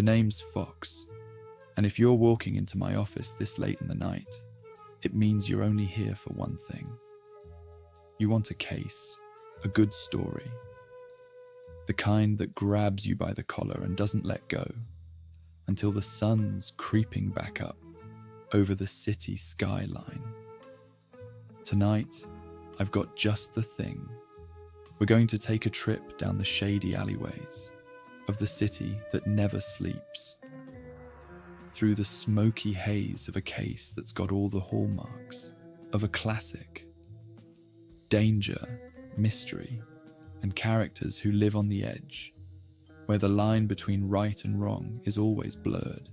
The name's Fox, and if you're walking into my office this late in the night, it means you're only here for one thing. You want a case, a good story, the kind that grabs you by the collar and doesn't let go until the sun's creeping back up over the city skyline. Tonight, I've got just the thing. We're going to take a trip down the shady alleyways of the city that never sleeps, through the smoky haze of a case that's got all the hallmarks of a classic. Danger, mystery, and characters who live on the edge, where the line between right and wrong is always blurred.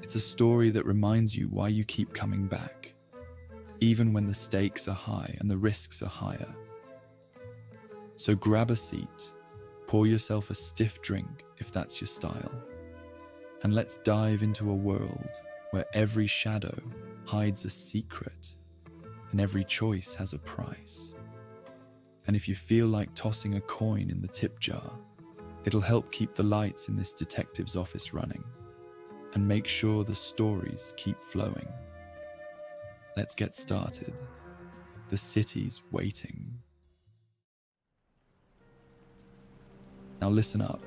It's a story that reminds you why you keep coming back, even when the stakes are high and the risks are higher. So grab a seat, pour yourself a stiff drink if that's your style, and let's dive into a world where every shadow hides a secret and every choice has a price. And if you feel like tossing a coin in the tip jar, it'll help keep the lights in this detective's office running and make sure the stories keep flowing. Let's get started. The city's waiting. Now listen up.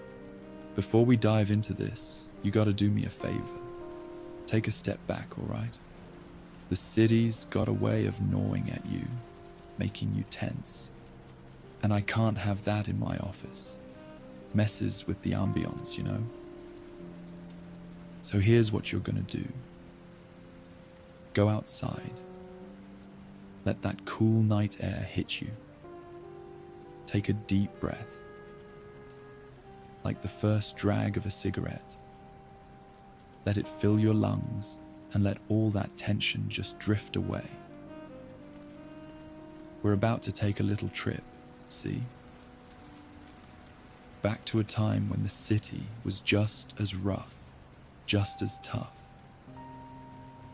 Before we dive into this, you gotta do me a favor. Take a step back, alright? The city's got a way of gnawing at you, making you tense. And I can't have that in my office. Messes with the ambience, you know? So here's what you're gonna do. Go outside. Let that cool night air hit you. Take a deep breath, like the first drag of a cigarette. Let it fill your lungs and let all that tension just drift away. We're about to take a little trip, see? Back to a time when the city was just as rough, just as tough.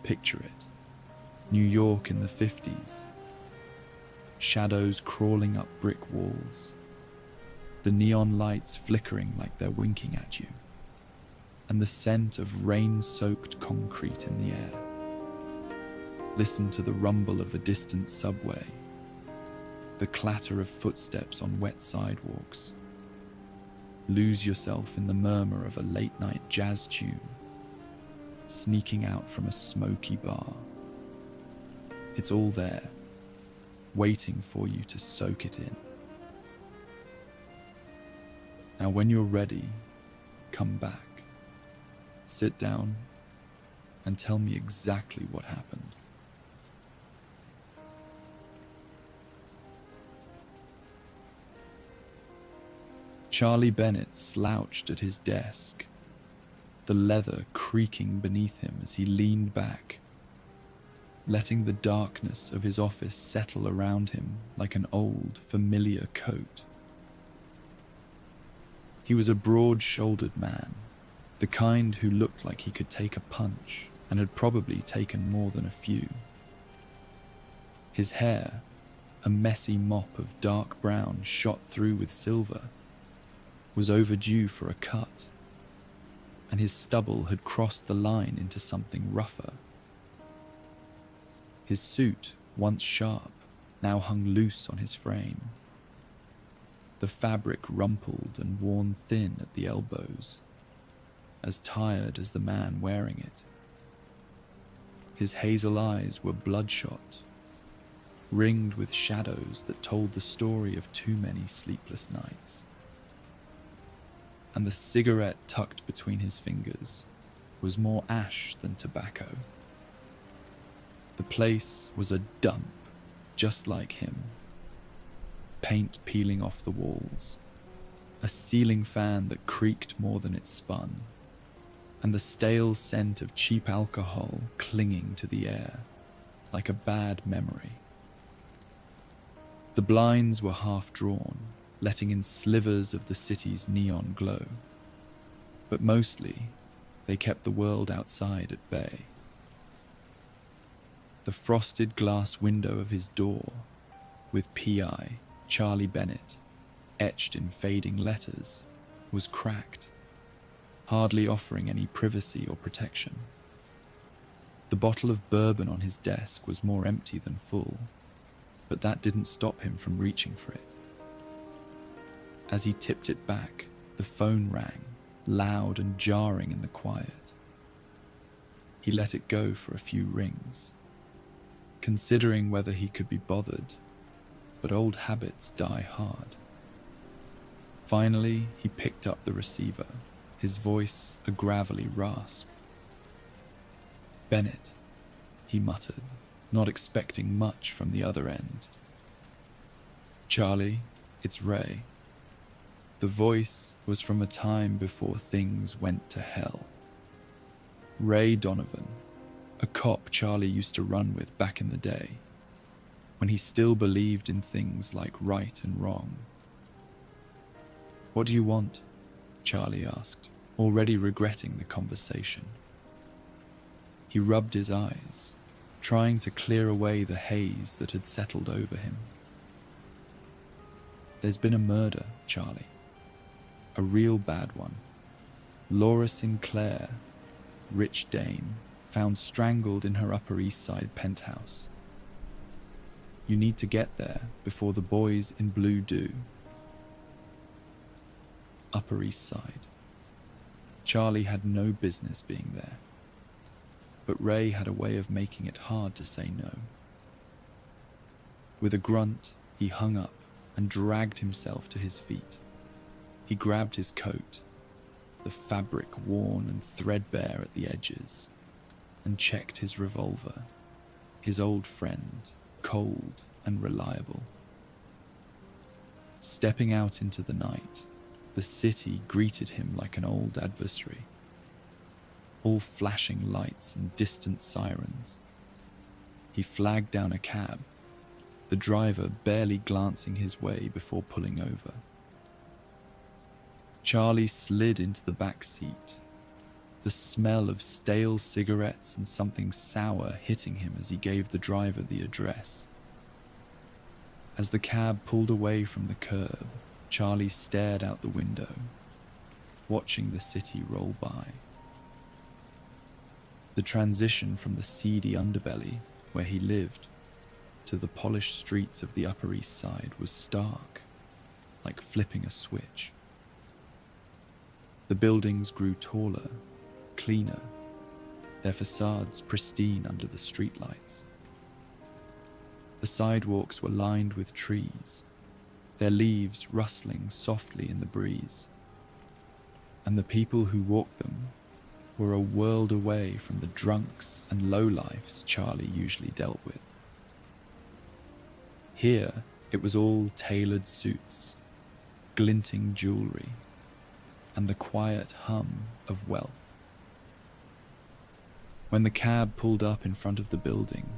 Picture it. New York in the 50s. Shadows crawling up brick walls. The neon lights flickering like they're winking at you. And the scent of rain-soaked concrete in the air. Listen to the rumble of a distant subway. The clatter of footsteps on wet sidewalks. Lose yourself in the murmur of a late-night jazz tune, sneaking out from a smoky bar. It's all there, waiting for you to soak it in. Now when you're ready, come back. Sit down and tell me exactly what happened. Charlie Bennett slouched at his desk, the leather creaking beneath him as he leaned back, letting the darkness of his office settle around him like an old, familiar coat. He was a broad-shouldered man, the kind who looked like he could take a punch and had probably taken more than a few. His hair, a messy mop of dark brown shot through with silver, was overdue for a cut, and his stubble had crossed the line into something rougher. His suit, once sharp, now hung loose on his frame, the fabric rumpled and worn thin at the elbows, as tired as the man wearing it. His hazel eyes were bloodshot, ringed with shadows that told the story of too many sleepless nights. And the cigarette tucked between his fingers was more ash than tobacco. The place was a dump, just like him. Paint peeling off the walls, a ceiling fan that creaked more than it spun, and the stale scent of cheap alcohol clinging to the air like a bad memory. The blinds were half drawn, letting in slivers of the city's neon glow, but mostly they kept the world outside at bay. The frosted glass window of his door, with P.I. Charlie Bennett etched in fading letters, was cracked, hardly offering any privacy or protection. The bottle of bourbon on his desk was more empty than full, but that didn't stop him from reaching for it. As he tipped it back, the phone rang, loud and jarring in the quiet. He let it go for a few rings, considering whether he could be bothered, but old habits die hard. Finally, he picked up the receiver, his voice a gravelly rasp. "Bennett," he muttered, not expecting much from the other end. "Charlie, it's Ray." The voice was from a time before things went to hell. Ray Donovan, a cop Charlie used to run with back in the day, when he still believed in things like right and wrong. "What do you want?" Charlie asked, already regretting the conversation. He rubbed his eyes, trying to clear away the haze that had settled over him. "There's been a murder, Charlie. A real bad one. Laura Sinclair, rich dame, found strangled in her Upper East Side penthouse. You need to get there before the boys in blue do." Upper East Side. Charlie had no business being there, but Ray had a way of making it hard to say no. With a grunt, he hung up and dragged himself to his feet. He grabbed his coat, the fabric worn and threadbare at the edges, and checked his revolver, his old friend, cold and reliable. Stepping out into the night, the city greeted him like an old adversary, all flashing lights and distant sirens. He flagged down a cab, the driver barely glancing his way before pulling over. Charlie slid into the back seat, the smell of stale cigarettes and something sour hitting him as he gave the driver the address. As the cab pulled away from the curb, Charlie stared out the window, watching the city roll by. The transition from the seedy underbelly where he lived to the polished streets of the Upper East Side was stark, like flipping a switch. The buildings grew taller, cleaner, their facades pristine under the streetlights. The sidewalks were lined with trees, their leaves rustling softly in the breeze. And the people who walked them were a world away from the drunks and lowlifes Charlie usually dealt with. Here, it was all tailored suits, glinting jewelry, and the quiet hum of wealth. When the cab pulled up in front of the building,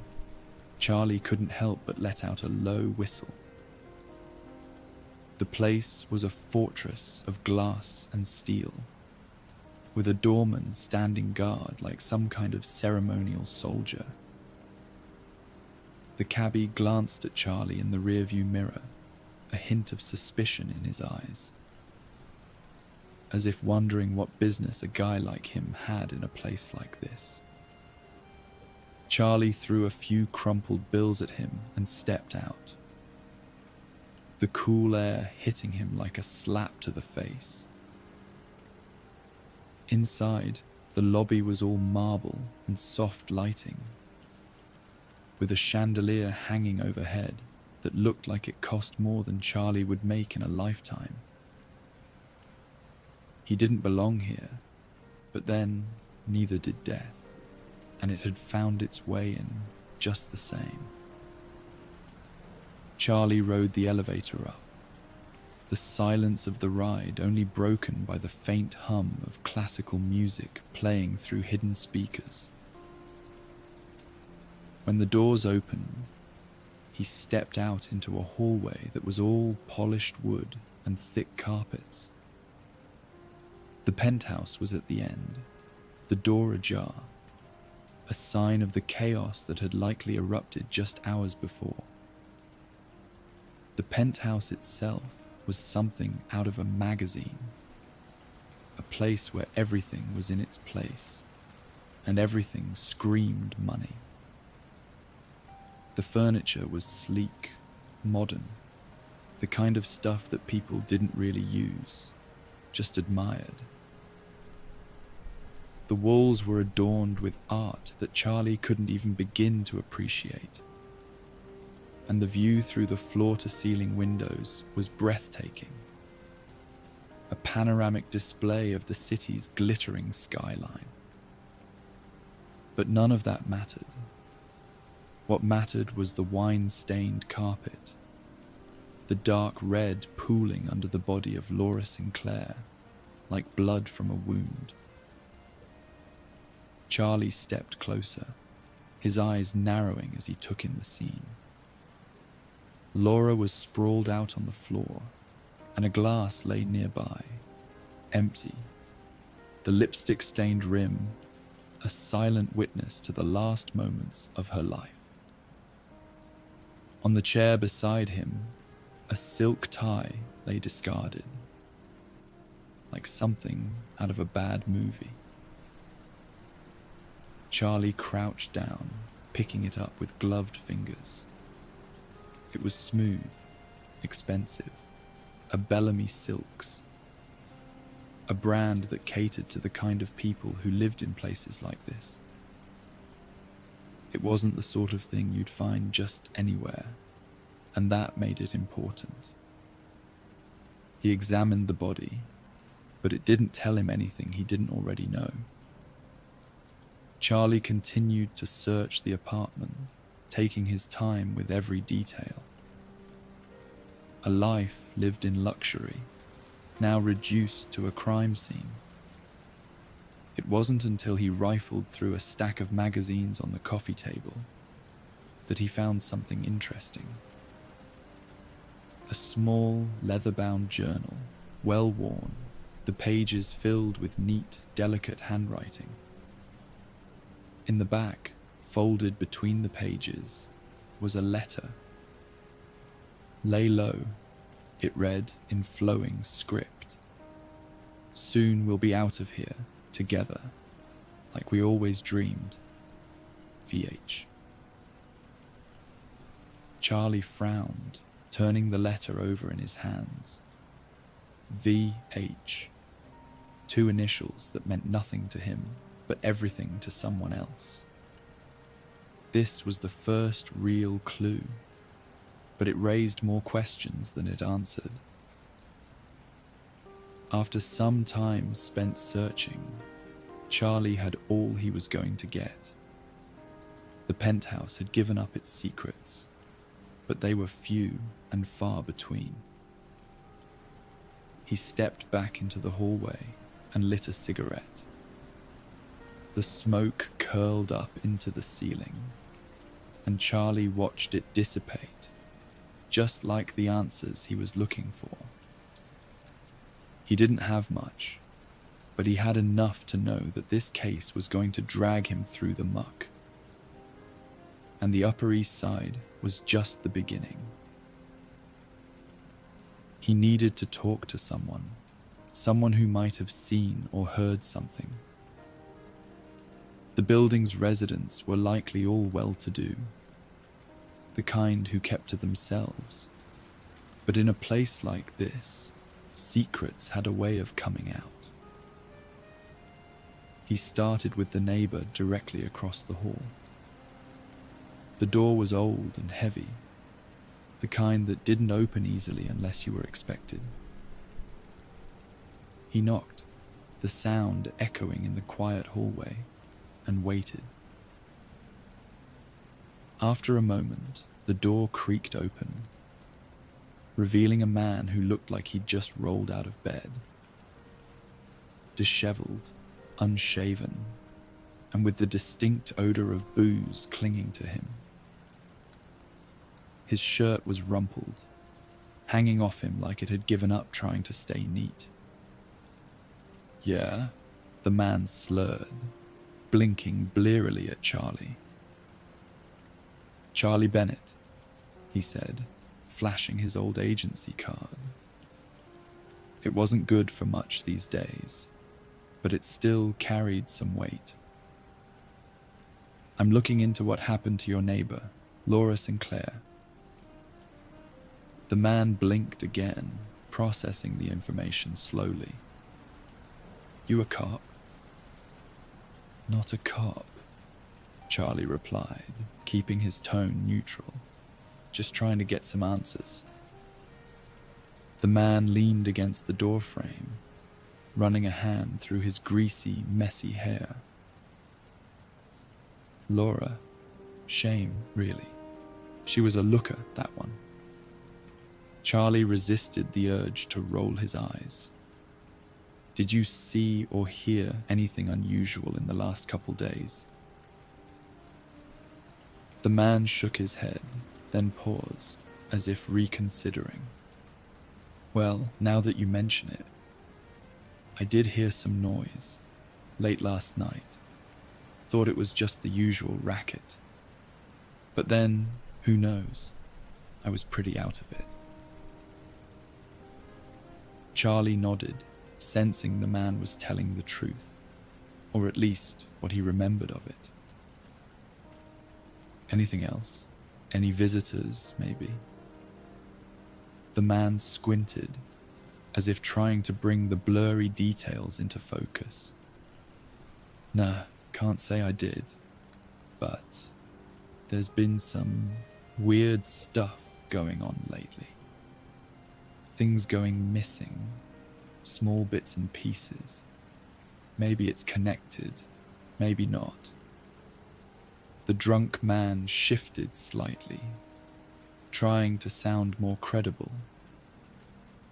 Charlie couldn't help but let out a low whistle. The place was a fortress of glass and steel, with a doorman standing guard like some kind of ceremonial soldier. The cabbie glanced at Charlie in the rearview mirror, a hint of suspicion in his eyes, as if wondering what business a guy like him had in a place like this. Charlie threw a few crumpled bills at him and stepped out, the cool air hitting him like a slap to the face. Inside, the lobby was all marble and soft lighting, with a chandelier hanging overhead that looked like it cost more than Charlie would make in a lifetime. He didn't belong here, but then neither did death, and it had found its way in just the same. Charlie rode the elevator up, the silence of the ride only broken by the faint hum of classical music playing through hidden speakers. When the doors opened, he stepped out into a hallway that was all polished wood and thick carpets. The penthouse was at the end, the door ajar, a sign of the chaos that had likely erupted just hours before. The penthouse itself was something out of a magazine, a place where everything was in its place, and everything screamed money. The furniture was sleek, modern, the kind of stuff that people didn't really use, just admired. The walls were adorned with art that Charlie couldn't even begin to appreciate, and the view through the floor-to-ceiling windows was breathtaking. A panoramic display of the city's glittering skyline. But none of that mattered. What mattered was the wine-stained carpet, the dark red pooling under the body of Laura Sinclair, like blood from a wound. Charlie stepped closer, his eyes narrowing as he took in the scene. Laura was sprawled out on the floor, and a glass lay nearby, empty, the lipstick-stained rim a silent witness to the last moments of her life. On the chair beside him, a silk tie lay discarded, like something out of a bad movie. Charlie crouched down, picking it up with gloved fingers. It was smooth, expensive, a Bellamy Silks, a brand that catered to the kind of people who lived in places like this. It wasn't the sort of thing you'd find just anywhere, and that made it important. He examined the body, but it didn't tell him anything he didn't already know. Charlie continued to search the apartment, taking his time with every detail. A life lived in luxury, now reduced to a crime scene. It wasn't until he rifled through a stack of magazines on the coffee table that he found something interesting. A small, leather-bound journal, well worn, the pages filled with neat, delicate handwriting. In the back, folded between the pages, was a letter. Lay low, it read in flowing script. Soon we'll be out of here, together, like we always dreamed. VH. Charlie frowned, turning the letter over in his hands. VH. Two initials that meant nothing to him, but everything to someone else. This was the first real clue, but it raised more questions than it answered. After some time spent searching, Charlie had all he was going to get. The penthouse had given up its secrets, but they were few and far between. He stepped back into the hallway and lit a cigarette. The smoke curled up into the ceiling, and Charlie watched it dissipate, just like the answers he was looking for. He didn't have much, but he had enough to know that this case was going to drag him through the muck. And the Upper East Side was just the beginning. He needed to talk to someone who might have seen or heard something. The building's residents were likely all well-to-do, the kind who kept to themselves. But in a place like this, secrets had a way of coming out. He started with the neighbor directly across the hall. The door was old and heavy, the kind that didn't open easily unless you were expected. He knocked, the sound echoing in the quiet hallway, and waited. After a moment, the door creaked open, revealing a man who looked like he'd just rolled out of bed. Disheveled, unshaven, and with the distinct odor of booze clinging to him. His shirt was rumpled, hanging off him like it had given up trying to stay neat. "Yeah?" the man slurred, blinking blearily at Charlie. "Charlie Bennett," he said, flashing his old agency card. It wasn't good for much these days, but it still carried some weight. I'm looking into what happened to your neighbor, Laura Sinclair. The man blinked again, processing the information slowly. You a cop? Not a cop, Charlie replied, keeping his tone neutral, just trying to get some answers. The man leaned against the doorframe, running a hand through his greasy, messy hair. Laura, shame, really. She was a looker, that one. Charlie resisted the urge to roll his eyes. Did you see or hear anything unusual in the last couple days? The man shook his head, then paused, as if reconsidering. Well, now that you mention it, I did hear some noise, late last night. Thought it was just the usual racket. But then, who knows? I was pretty out of it. Charlie nodded, sensing the man was telling the truth, or at least what he remembered of it. Anything else? Any visitors, maybe? The man squinted, as if trying to bring the blurry details into focus. Nah, can't say I did, but there's been some weird stuff going on lately. Things going missing, small bits and pieces. Maybe it's connected, maybe not. The drunk man shifted slightly, trying to sound more credible.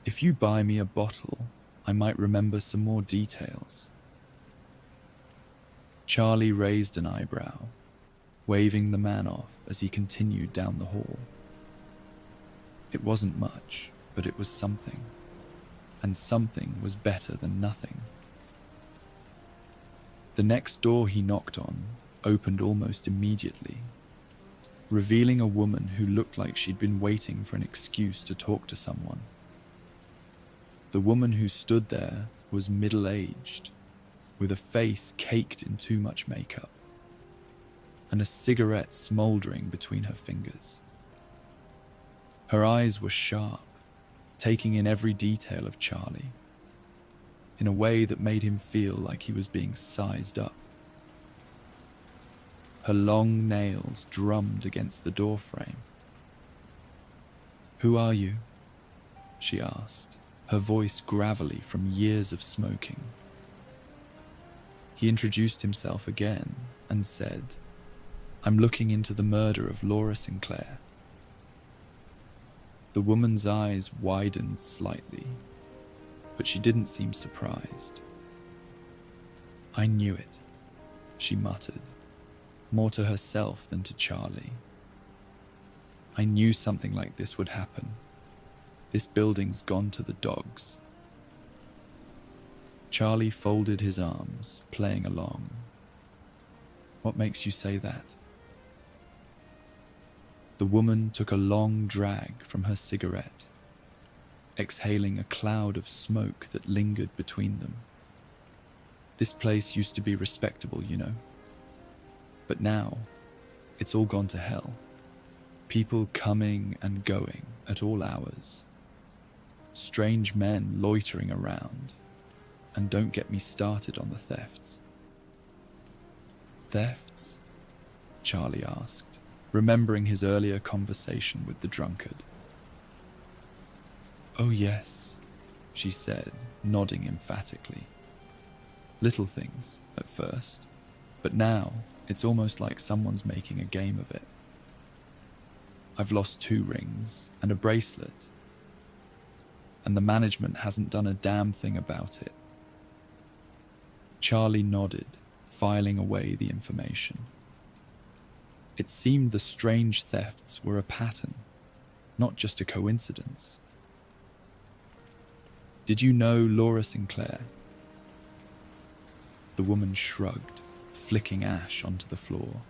If you buy me a bottle, I might remember some more details. Charlie raised an eyebrow, waving the man off as he continued down the hall. It wasn't much, but it was something, and something was better than nothing. The next door he knocked on opened almost immediately, revealing a woman who looked like she'd been waiting for an excuse to talk to someone. The woman who stood there was middle-aged, with a face caked in too much makeup, and a cigarette smoldering between her fingers. Her eyes were sharp, taking in every detail of Charlie, in a way that made him feel like he was being sized up. Her long nails drummed against the doorframe. "Who are you?" she asked, her voice gravelly from years of smoking. He introduced himself again and said, "I'm looking into the murder of Laura Sinclair." The woman's eyes widened slightly, but she didn't seem surprised. "I knew it," she muttered, more to herself than to Charlie. "I knew something like this would happen. This building's gone to the dogs." Charlie folded his arms, playing along. "What makes you say that?" The woman took a long drag from her cigarette, exhaling a cloud of smoke that lingered between them. "This place used to be respectable, you know. But now, it's all gone to hell. People coming and going at all hours. Strange men loitering around. And don't get me started on the thefts." "Thefts?" Charlie asked, remembering his earlier conversation with the drunkard. "Oh yes," she said, nodding emphatically. "Little things, at first, but now it's almost like someone's making a game of it. I've lost 2 rings and a bracelet, and the management hasn't done a damn thing about it." Charlie nodded, filing away the information. It seemed the strange thefts were a pattern, not just a coincidence. "Did you know Laura Sinclair?" The woman shrugged, flicking ash onto the floor.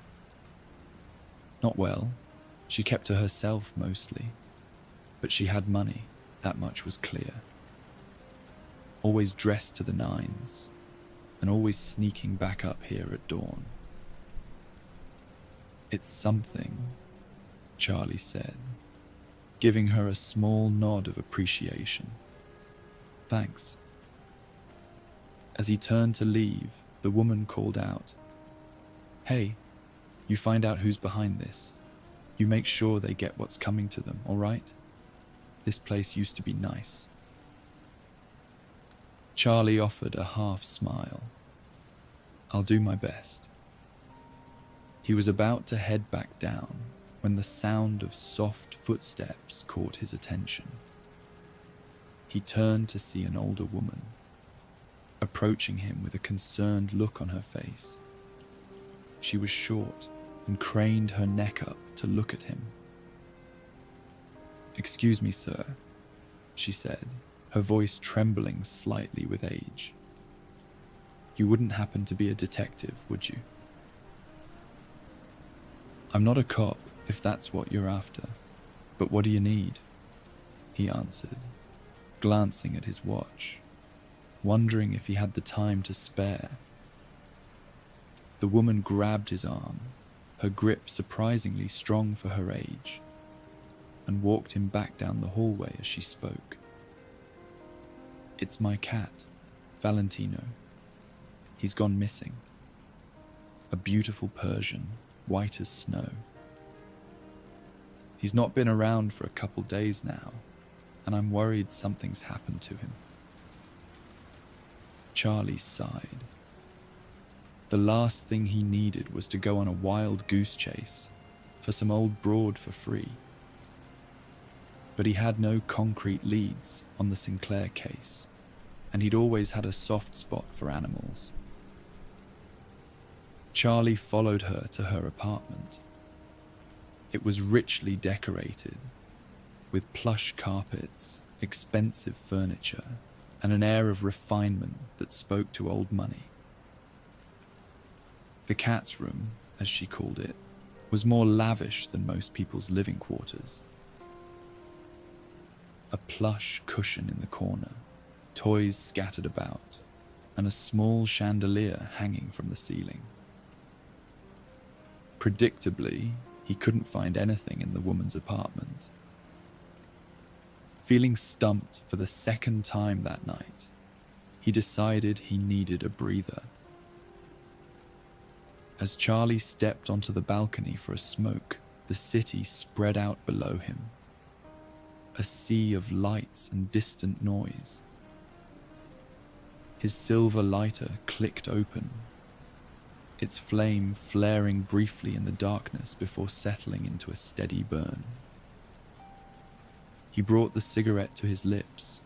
"Not well. She kept to herself mostly. But she had money, that much was clear. Always dressed to the nines. and always sneaking back up here at dawn. It's something, Charlie said, giving her a small nod of appreciation. Thanks. As he turned to leave, the woman called out, "Hey, you find out who's behind this. You make sure they get what's coming to them, all right? This place used to be nice." Charlie offered a half smile. "I'll do my best." He was about to head back down when the sound of soft footsteps caught his attention. He turned to see an older woman, approaching him with a concerned look on her face. She was short and craned her neck up to look at him. "Excuse me, sir," she said, her voice trembling slightly with age. "You wouldn't happen to be a detective, would you?" "I'm not a cop, if that's what you're after. But what do you need?" he answered, glancing at his watch, wondering if he had the time to spare. The woman grabbed his arm, her grip surprisingly strong for her age, and walked him back down the hallway as she spoke. "It's my cat, Valentino. He's gone missing. A beautiful Persian, white as snow. He's not been around for a couple days now, and I'm worried something's happened to him." Charlie sighed. The last thing he needed was to go on a wild goose chase for some old broad for free. But he had no concrete leads on the Sinclair case, and he'd always had a soft spot for animals. Charlie followed her to her apartment. It was richly decorated, with plush carpets, expensive furniture, and an air of refinement that spoke to old money. The cat's room, as she called it, was more lavish than most people's living quarters. A plush cushion in the corner, toys scattered about, and a small chandelier hanging from the ceiling. Predictably, he couldn't find anything in the woman's apartment. Feeling stumped for the second time that night, he decided he needed a breather. As Charlie stepped onto the balcony for a smoke, the city spread out below him. A sea of lights and distant noise. His silver lighter clicked open, its flame flaring briefly in the darkness before settling into a steady burn. He brought the cigarette to his lips,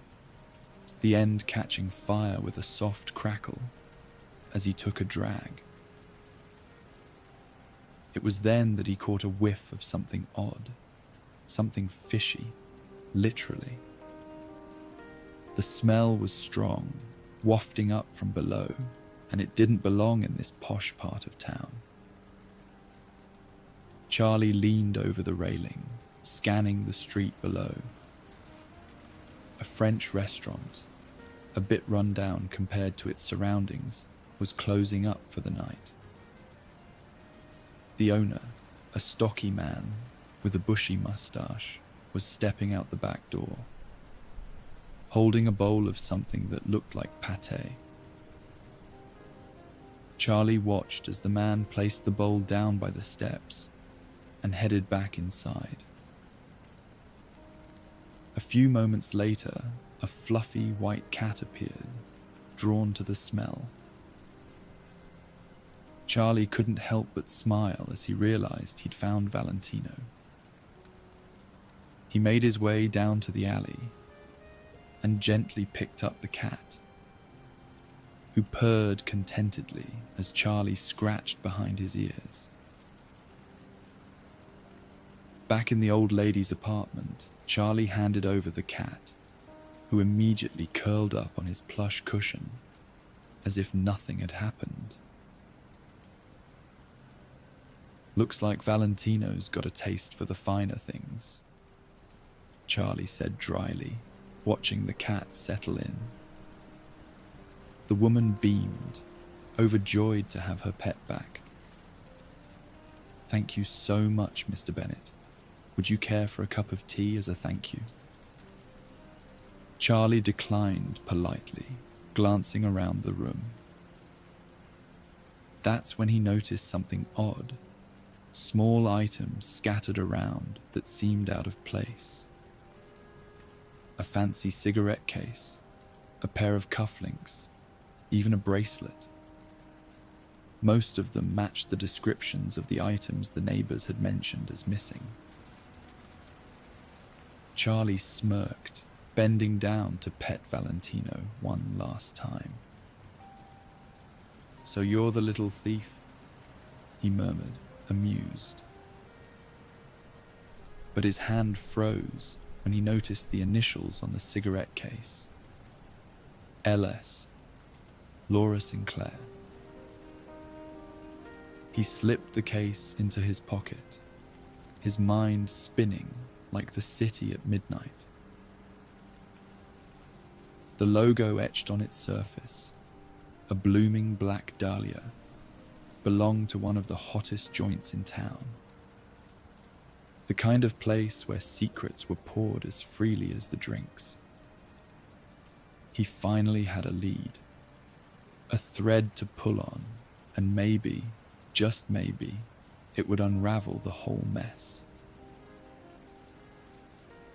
the end catching fire with a soft crackle as he took a drag. It was then that he caught a whiff of something odd, something fishy, literally. The smell was strong, wafting up from below, and it didn't belong in this posh part of town. Charlie leaned over the railing, scanning the street below. A French restaurant, a bit run down compared to its surroundings, was closing up for the night. The owner, a stocky man with a bushy mustache, was stepping out the back door, holding a bowl of something that looked like pâté. Charlie watched as the man placed the bowl down by the steps and headed back inside. A few moments later, a fluffy white cat appeared, drawn to the smell. Charlie couldn't help but smile as he realized he'd found Valentino. He made his way down to the alley and gently picked up the cat, who purred contentedly as Charlie scratched behind his ears. Back in the old lady's apartment, Charlie handed over the cat, who immediately curled up on his plush cushion as if nothing had happened. "Looks like Valentino's got a taste for the finer things," Charlie said dryly, watching the cat settle in. The woman beamed, overjoyed to have her pet back. "Thank you so much, Mr. Bennett. Would you care for a cup of tea as a thank you?" Charlie declined politely, glancing around the room. That's when he noticed something odd, small items scattered around that seemed out of place. A fancy cigarette case, a pair of cufflinks, even a bracelet. Most of them matched the descriptions of the items the neighbors had mentioned as missing. Charlie smirked, bending down to pet Valentino one last time. "So you're the little thief?" he murmured, amused. But his hand froze when he noticed the initials on the cigarette case. LS, Laura Sinclair. He slipped the case into his pocket, his mind spinning like the city at midnight. The logo etched on its surface, a blooming black dahlia, belonged to one of the hottest joints in town. The kind of place where secrets were poured as freely as the drinks. He finally had a lead, a thread to pull on, and maybe, just maybe, it would unravel the whole mess.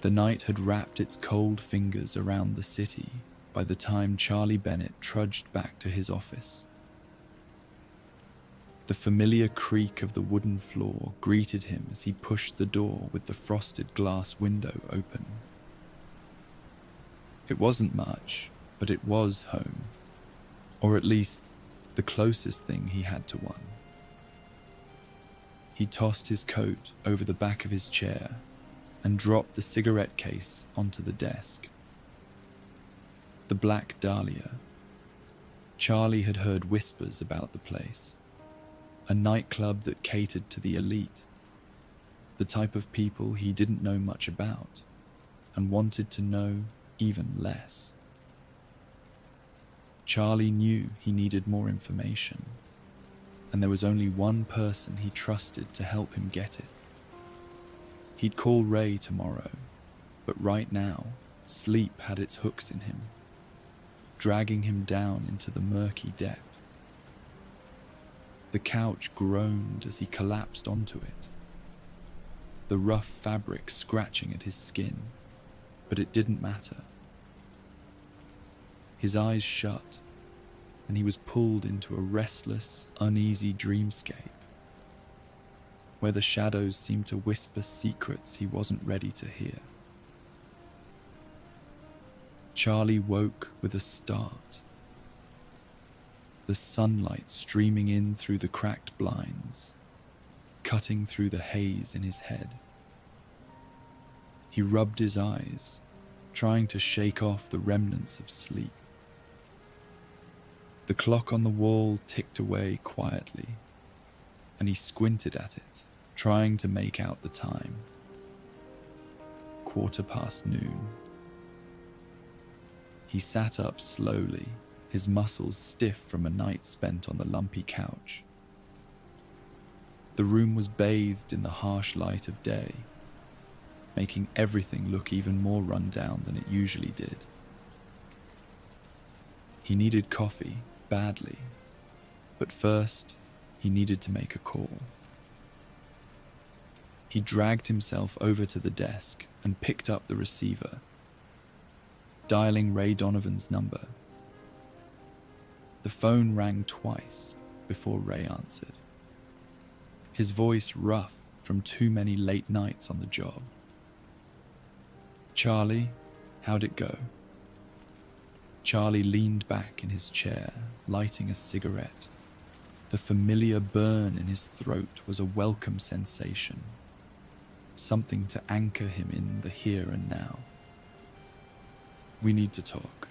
The night had wrapped its cold fingers around the city by the time Charlie Bennett trudged back to his office. The familiar creak of the wooden floor greeted him as he pushed the door with the frosted glass window open. It wasn't much, but it was home, or at least the closest thing he had to one. He tossed his coat over the back of his chair and dropped the cigarette case onto the desk. The Black Dahlia. Charlie had heard whispers about the place, a nightclub that catered to the elite, the type of people he didn't know much about and wanted to know even less. Charlie knew he needed more information, and there was only one person he trusted to help him get it. He'd call Ray tomorrow, but right now, sleep had its hooks in him, dragging him down into the murky depth. The couch groaned as he collapsed onto it, the rough fabric scratching at his skin, but it didn't matter. His eyes shut, and he was pulled into a restless, uneasy dreamscape, where the shadows seemed to whisper secrets he wasn't ready to hear. Charlie woke with a start, the sunlight streaming in through the cracked blinds, cutting through the haze in his head. He rubbed his eyes, trying to shake off the remnants of sleep. The clock on the wall ticked away quietly, and he squinted at it, trying to make out the time. noon. He sat up slowly, his muscles stiff from a night spent on the lumpy couch. The room was bathed in the harsh light of day, making everything look even more run down than it usually did. He needed coffee badly, but first he needed to make a call. He dragged himself over to the desk and picked up the receiver, dialing Ray Donovan's number. The phone rang twice before Ray answered, his voice rough from too many late nights on the job. "Charlie, how'd it go?" Charlie leaned back in his chair, lighting a cigarette. The familiar burn in his throat was a welcome sensation, something to anchor him in the here and now. "We need to talk."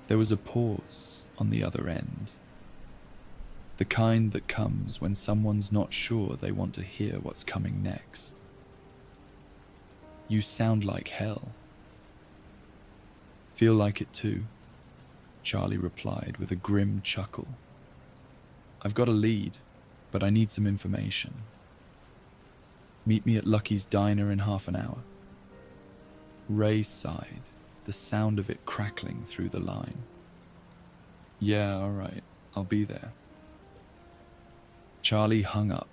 There was a pause on the other end, the kind that comes when someone's not sure they want to hear what's coming next. "You sound like hell." "Feel like it too." Charlie replied with a grim chuckle. I've got a lead, but I need some information. Meet me at Lucky's Diner in half an hour. Ray sighed, the sound of it crackling through the line. Yeah, all right, I'll be there. Charlie hung up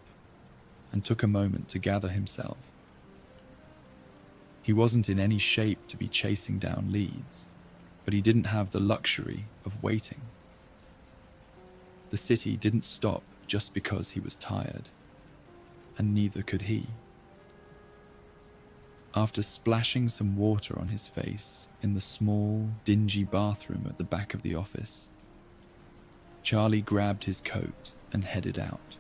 and took a moment to gather himself. He wasn't in any shape to be chasing down leads, but he didn't have the luxury of waiting. The city didn't stop just because he was tired, and neither could he. After splashing some water on his face in the small, dingy bathroom at the back of the office, Charlie grabbed his coat and headed out.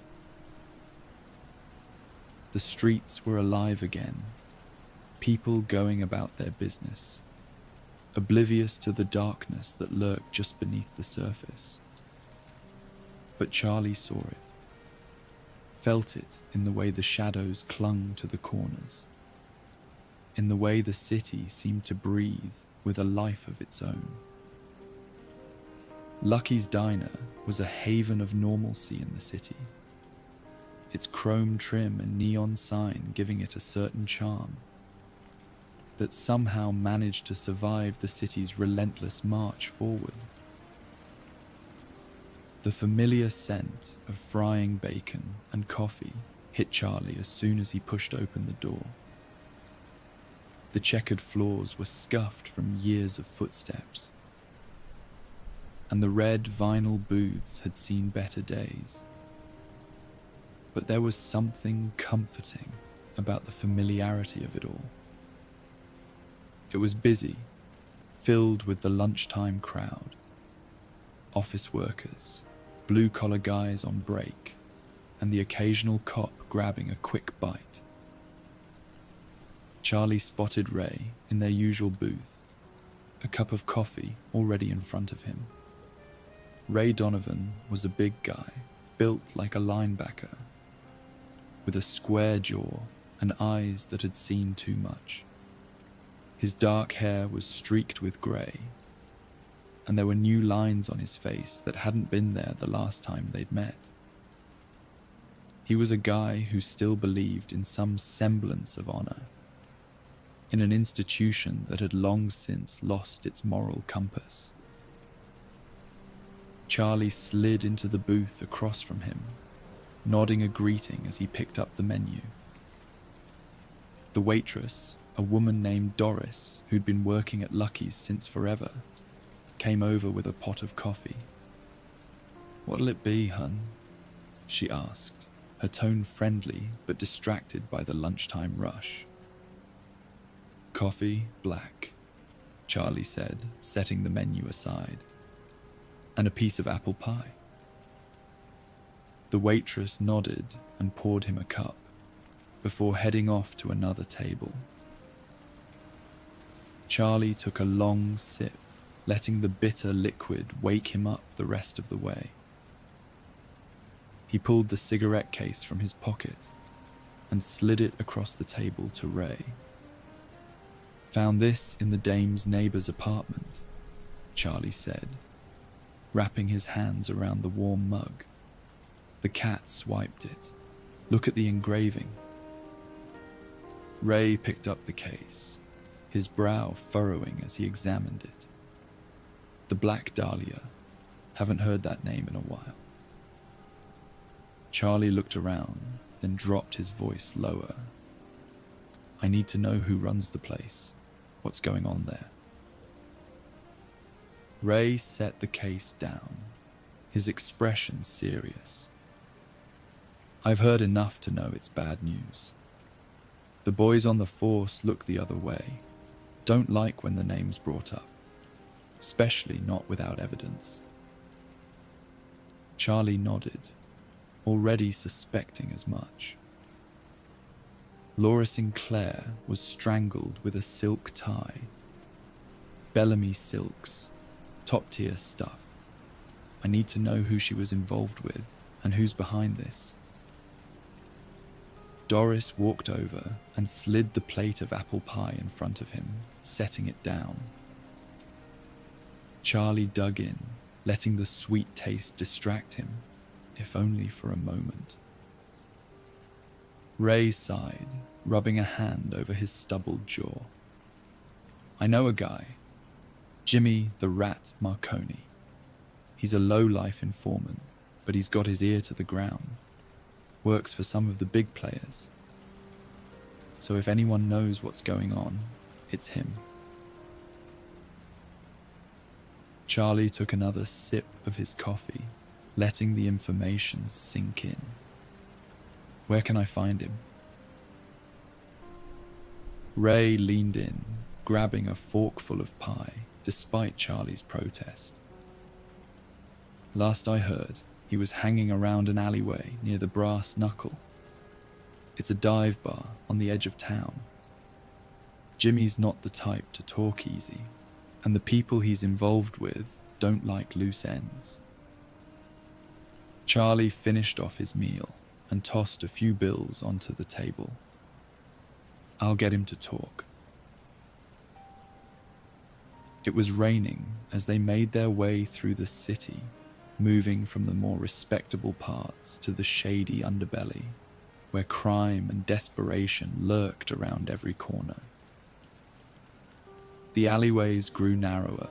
The streets were alive again, people going about their business, oblivious to the darkness that lurked just beneath the surface. But Charlie saw it, felt it in the way the shadows clung to the corners, in the way the city seemed to breathe with a life of its own. Lucky's Diner was a haven of normalcy in the city, its chrome trim and neon sign giving it a certain charm that somehow managed to survive the city's relentless march forward. The familiar scent of frying bacon and coffee hit Charlie as soon as he pushed open the door. The checkered floors were scuffed from years of footsteps, and the red vinyl booths had seen better days. But there was something comforting about the familiarity of it all. It was busy, filled with the lunchtime crowd, office workers, blue-collar guys on break, and the occasional cop grabbing a quick bite. Charlie spotted Ray in their usual booth, a cup of coffee already in front of him. Ray Donovan was a big guy, built like a linebacker, with a square jaw and eyes that had seen too much. His dark hair was streaked with grey, and there were new lines on his face that hadn't been there the last time they'd met. He was a guy who still believed in some semblance of honor, in an institution that had long since lost its moral compass. Charlie slid into the booth across from him, nodding a greeting as he picked up the menu. The waitress, a woman named Doris, who'd been working at Lucky's since forever, came over with a pot of coffee. "What'll it be, hun?" she asked, her tone friendly but distracted by the lunchtime rush. "Coffee, black," Charlie said, setting the menu aside. "And a piece of apple pie." The waitress nodded and poured him a cup, before heading off to another table. Charlie took a long sip, letting the bitter liquid wake him up the rest of the way. He pulled the cigarette case from his pocket and slid it across the table to Ray. "Found this in the dame's neighbor's apartment," Charlie said, wrapping his hands around the warm mug. The cat swiped it. "Look at the engraving." Ray picked up the case, his brow furrowing as he examined it. "The Black Dahlia. Haven't heard that name in a while." Charlie looked around, then dropped his voice lower. "I need to know who runs the place. What's going on there?" Ray set the case down, his expression serious. "I've heard enough to know it's bad news. The boys on the force look the other way, don't like when the name's brought up, especially not without evidence." Charlie nodded, already suspecting as much. Laura Sinclair was strangled with a silk tie. Bellamy silks, top-tier stuff. I need to know who she was involved with and who's behind this. Doris walked over and slid the plate of apple pie in front of him, setting it down. Charlie dug in, letting the sweet taste distract him, if only for a moment. Ray sighed, rubbing a hand over his stubbled jaw. I know a guy, Jimmy the Rat Marconi. He's a low-life informant, but he's got his ear to the ground. Works for some of the big players. So if anyone knows what's going on, it's him. Charlie took another sip of his coffee, letting the information sink in. Where can I find him? Ray leaned in, grabbing a forkful of pie, despite Charlie's protest. Last I heard, he was hanging around an alleyway near the Brass Knuckle. It's a dive bar on the edge of town. Jimmy's not the type to talk easy, and the people he's involved with don't like loose ends. Charlie finished off his meal and tossed a few bills onto the table. I'll get him to talk. It was raining as they made their way through the city, moving from the more respectable parts to the shady underbelly, where crime and desperation lurked around every corner. The alleyways grew narrower,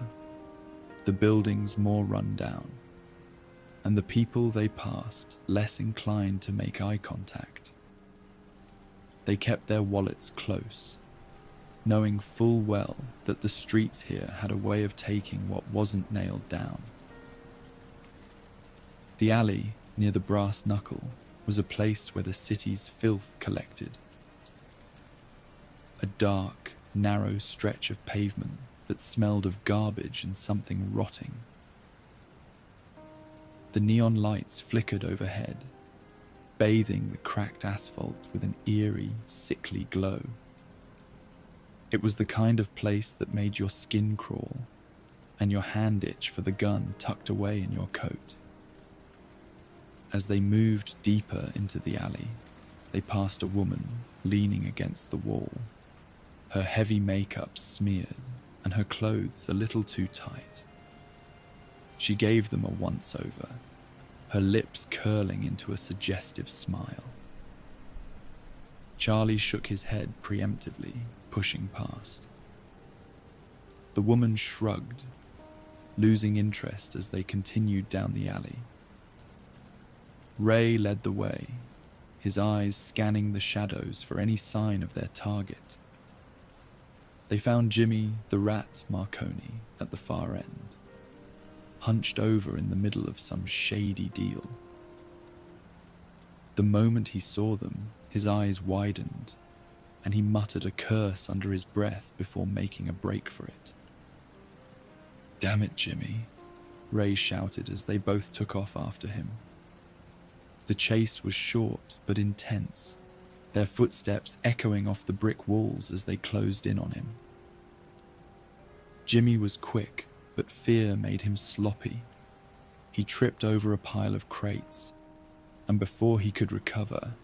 the buildings more run down, and the people they passed less inclined to make eye contact. They kept their wallets close, knowing full well that the streets here had a way of taking what wasn't nailed down. The alley near the Brass Knuckle was a place where the city's filth collected. A dark, narrow stretch of pavement that smelled of garbage and something rotting. The neon lights flickered overhead, bathing the cracked asphalt with an eerie, sickly glow. It was the kind of place that made your skin crawl and your hand itch for the gun tucked away in your coat. As they moved deeper into the alley, they passed a woman leaning against the wall, her heavy makeup smeared and her clothes a little too tight. She gave them a once-over, her lips curling into a suggestive smile. Charlie shook his head preemptively, pushing past. The woman shrugged, losing interest as they continued down the alley. Ray led the way, his eyes scanning the shadows for any sign of their target. They found Jimmy the Rat Marconi at the far end, hunched over in the middle of some shady deal. The moment he saw them, his eyes widened, and he muttered a curse under his breath before making a break for it. "Damn it, Jimmy," Ray shouted as they both took off after him. The chase was short but intense, their footsteps echoing off the brick walls as they closed in on him. Jimmy was quick, but fear made him sloppy. He tripped over a pile of crates, and before he could recover,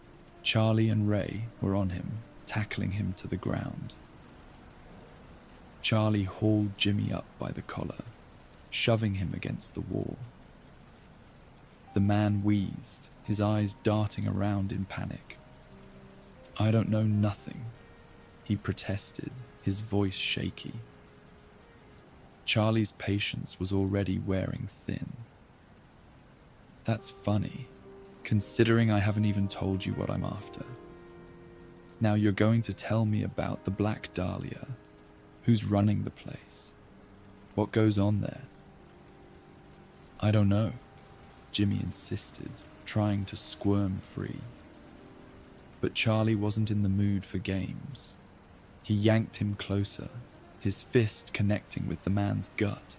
Charlie and Ray were on him, tackling him to the ground. Charlie hauled Jimmy up by the collar, shoving him against the wall. The man wheezed, his eyes darting around in panic. "I don't know nothing," he protested, his voice shaky. Charlie's patience was already wearing thin. "That's funny, considering I haven't even told you what I'm after. Now you're going to tell me about the Black Dahlia. Who's running the place? What goes on there?" "I don't know," Jimmy insisted, trying to squirm free. But Charlie wasn't in the mood for games. He yanked him closer, his fist connecting with the man's gut.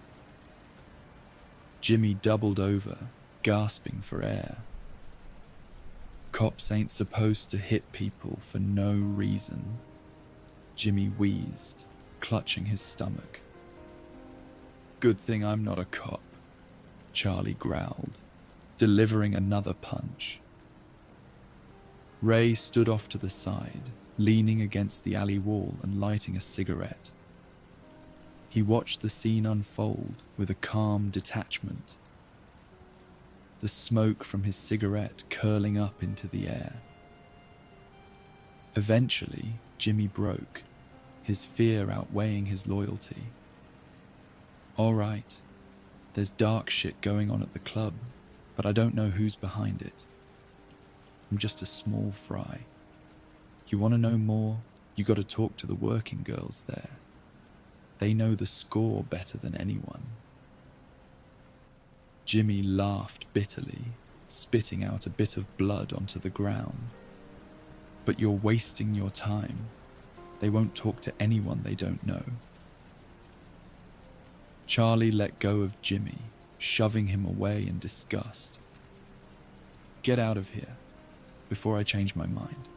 Jimmy doubled over, gasping for air. "Cops ain't supposed to hit people for no reason," Jimmy wheezed, clutching his stomach. "Good thing I'm not a cop," Charlie growled, delivering another punch. Ray stood off to the side, leaning against the alley wall and lighting a cigarette. He watched the scene unfold with a calm detachment, the smoke from his cigarette curling up into the air. Eventually, Jimmy broke, his fear outweighing his loyalty. "All right, there's dark shit going on at the club, but I don't know who's behind it. I'm just a small fry. You want to know more? You got to talk to the working girls there. They know the score better than anyone." Jimmy laughed bitterly, spitting out a bit of blood onto the ground. "But you're wasting your time. They won't talk to anyone they don't know." Charlie let go of Jimmy, shoving him away in disgust. "Get out of here, before I change my mind."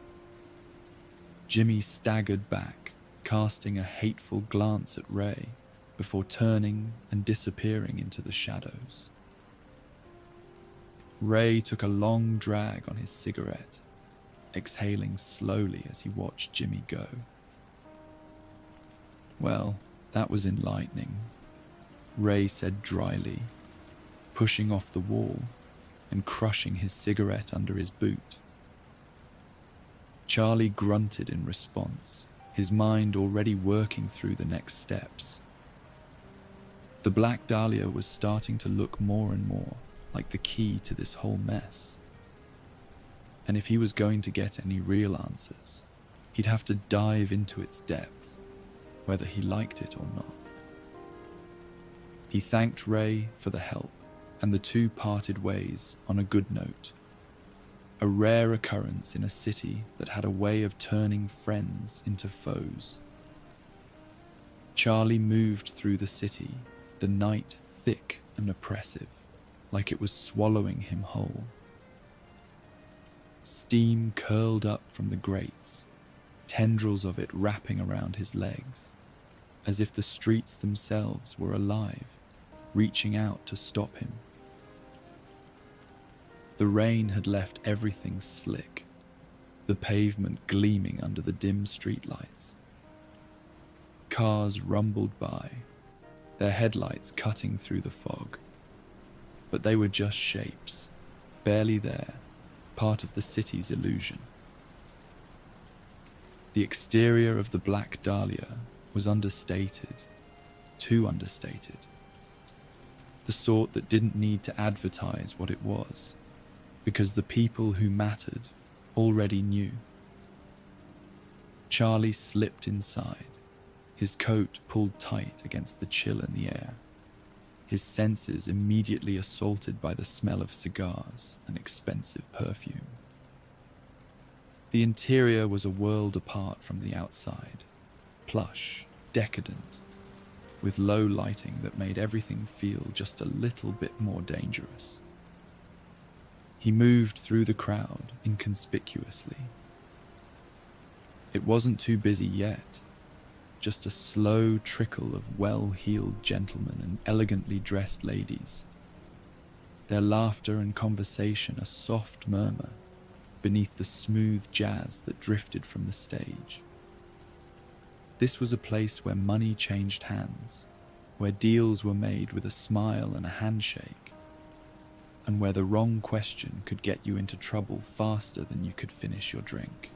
Jimmy staggered back, casting a hateful glance at Ray, before turning and disappearing into the shadows. Ray took a long drag on his cigarette, exhaling slowly as he watched Jimmy go. "Well, that was enlightening," Ray said dryly, pushing off the wall and crushing his cigarette under his boot. Charlie grunted in response, his mind already working through the next steps. The Black Dahlia was starting to look more and more like the key to this whole mess. And if he was going to get any real answers, he'd have to dive into its depths, whether he liked it or not. He thanked Ray for the help, and the two parted ways on a good note. A rare occurrence in a city that had a way of turning friends into foes. Charlie moved through the city, the night thick and oppressive, like it was swallowing him whole. Steam curled up from the grates, tendrils of it wrapping around his legs, as if the streets themselves were alive, reaching out to stop him. The rain had left everything slick, the pavement gleaming under the dim streetlights. Cars rumbled by, their headlights cutting through the fog. But they were just shapes, barely there, part of the city's illusion. The exterior of the Black Dahlia was understated, too understated. The sort that didn't need to advertise what it was, because the people who mattered already knew. Charlie slipped inside, his coat pulled tight against the chill in the air, his senses immediately assaulted by the smell of cigars and expensive perfume. The interior was a world apart from the outside, plush, decadent, with low lighting that made everything feel just a little bit more dangerous. He moved through the crowd inconspicuously. It wasn't too busy yet, just a slow trickle of well-heeled gentlemen and elegantly dressed ladies. Their laughter and conversation a soft murmur beneath the smooth jazz that drifted from the stage. This was a place where money changed hands, where deals were made with a smile and a handshake, and where the wrong question could get you into trouble faster than you could finish your drink.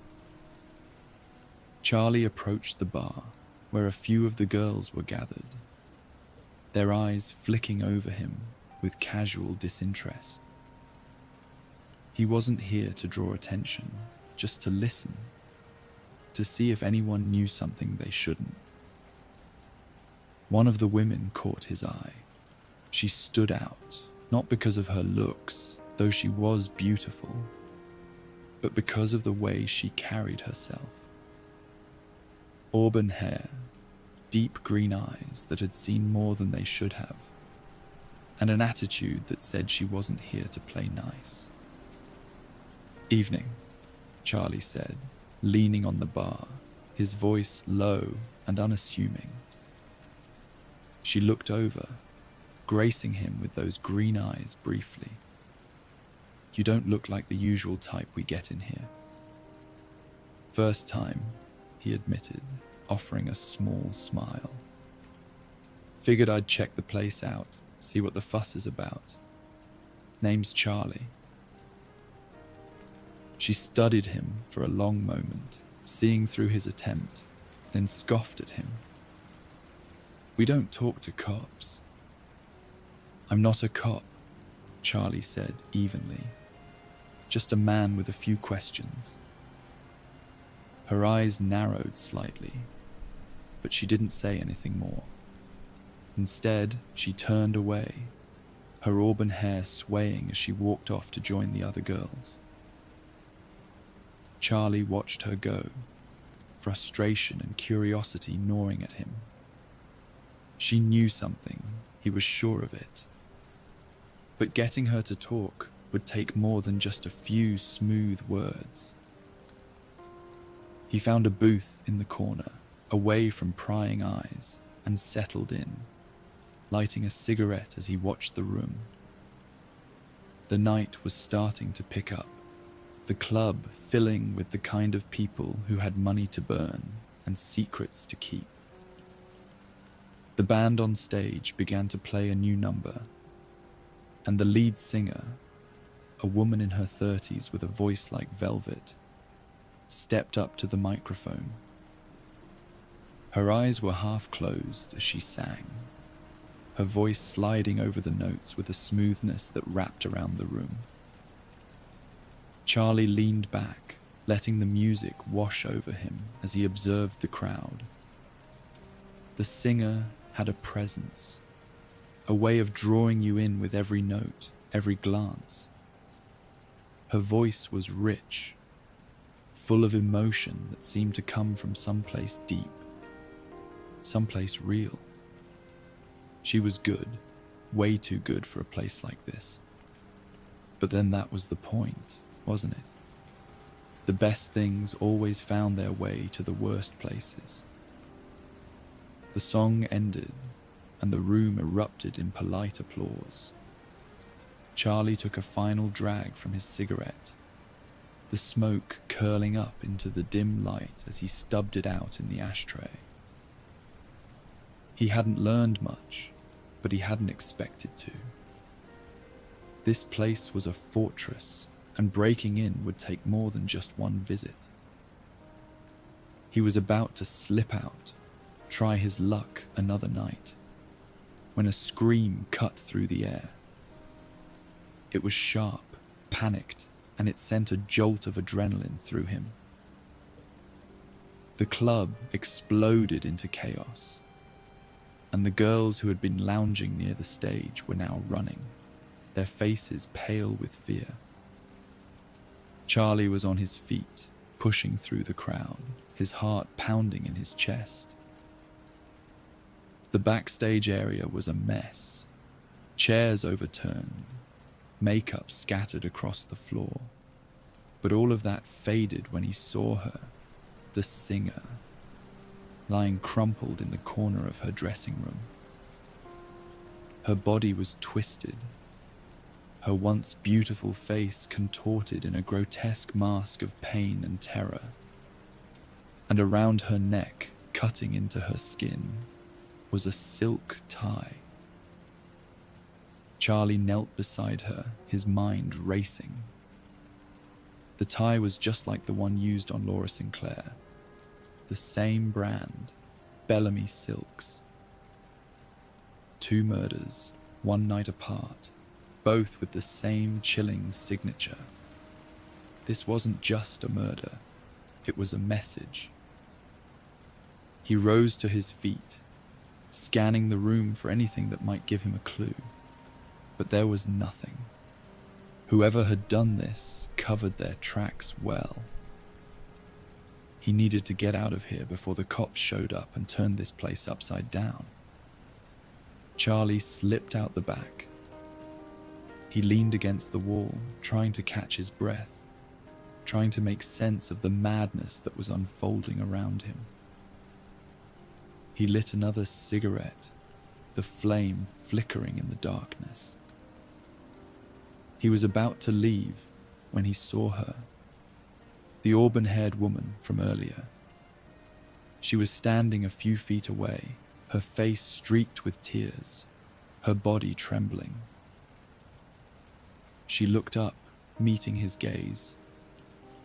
Charlie approached the bar, where a few of the girls were gathered, their eyes flicking over him with casual disinterest. He wasn't here to draw attention, just to listen, to see if anyone knew something they shouldn't. One of the women caught his eye. She stood out, not because of her looks, though she was beautiful, but because of the way she carried herself. Auburn hair, deep green eyes that had seen more than they should have, and an attitude that said she wasn't here to play nice. "Evening," Charlie said, leaning on the bar, his voice low and unassuming. She looked over, gracing him with those green eyes briefly. "You don't look like the usual type we get in here." "First time," he admitted, offering a small smile. Figured I'd check the place out, see what the fuss is about. Name's Charlie. She studied him for a long moment, seeing through his attempt, then scoffed at him. We don't talk to cops. I'm not a cop, Charlie said evenly. Just a man with a few questions. Her eyes narrowed slightly, but she didn't say anything more. Instead, she turned away, her auburn hair swaying as she walked off to join the other girls. Charlie watched her go, frustration and curiosity gnawing at him. She knew something, he was sure of it. But getting her to talk would take more than just a few smooth words. He found a booth in the corner, away from prying eyes, and settled in, lighting a cigarette as he watched the room. The night was starting to pick up, the club filling with the kind of people who had money to burn and secrets to keep. The band on stage began to play a new number, and the lead singer, a woman in her 30s with a voice like velvet, stepped up to the microphone. Her eyes were half closed as she sang, her voice sliding over the notes with a smoothness that wrapped around the room. Charlie leaned back, letting the music wash over him as he observed the crowd. The singer had a presence, a way of drawing you in with every note, every glance. Her voice was rich, full of emotion that seemed to come from someplace deep, someplace real. She was good, way too good for a place like this. But then that was the point, wasn't it? The best things always found their way to the worst places. The song ended, and the room erupted in polite applause. Charlie took a final drag from his cigarette, the smoke curling up into the dim light as he stubbed it out in the ashtray. He hadn't learned much, but he hadn't expected to. This place was a fortress, and breaking in would take more than just one visit. He was about to slip out, try his luck another night, when a scream cut through the air. It was sharp, panicked, and it sent a jolt of adrenaline through him. The club exploded into chaos, and the girls who had been lounging near the stage were now running, their faces pale with fear. Charlie was on his feet, pushing through the crowd, his heart pounding in his chest. The backstage area was a mess. Chairs overturned, makeup scattered across the floor. But all of that faded when he saw her, the singer, lying crumpled in the corner of her dressing room. Her body was twisted, her once beautiful face contorted in a grotesque mask of pain and terror. And around her neck, cutting into her skin, was a silk tie. Charlie knelt beside her, his mind racing. The tie was just like the one used on Laura Sinclair. The same brand, Bellamy Silks. 2 murders, 1 night apart, both with the same chilling signature. This wasn't just a murder, it was a message. He rose to his feet, scanning the room for anything that might give him a clue. But there was nothing. Whoever had done this covered their tracks well. He needed to get out of here before the cops showed up and turned this place upside down. Charlie slipped out the back. He leaned against the wall, trying to catch his breath, trying to make sense of the madness that was unfolding around him. He lit another cigarette, the flame flickering in the darkness. He was about to leave when he saw her, the auburn-haired woman from earlier. She was standing a few feet away, her face streaked with tears, her body trembling. She looked up, meeting his gaze,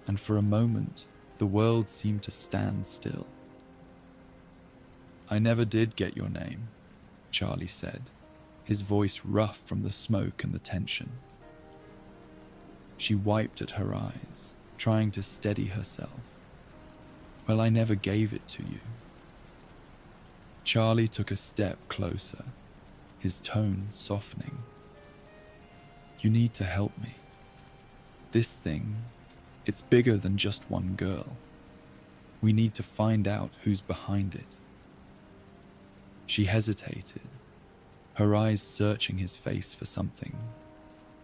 and for a moment, the world seemed to stand still. "I never did get your name," Charlie said, his voice rough from the smoke and the tension. She wiped at her eyes, trying to steady herself. "Well, I never gave it to you." Charlie took a step closer, his tone softening. "You need to help me. This thing, it's bigger than just one girl. We need to find out who's behind it." She hesitated, her eyes searching his face for something.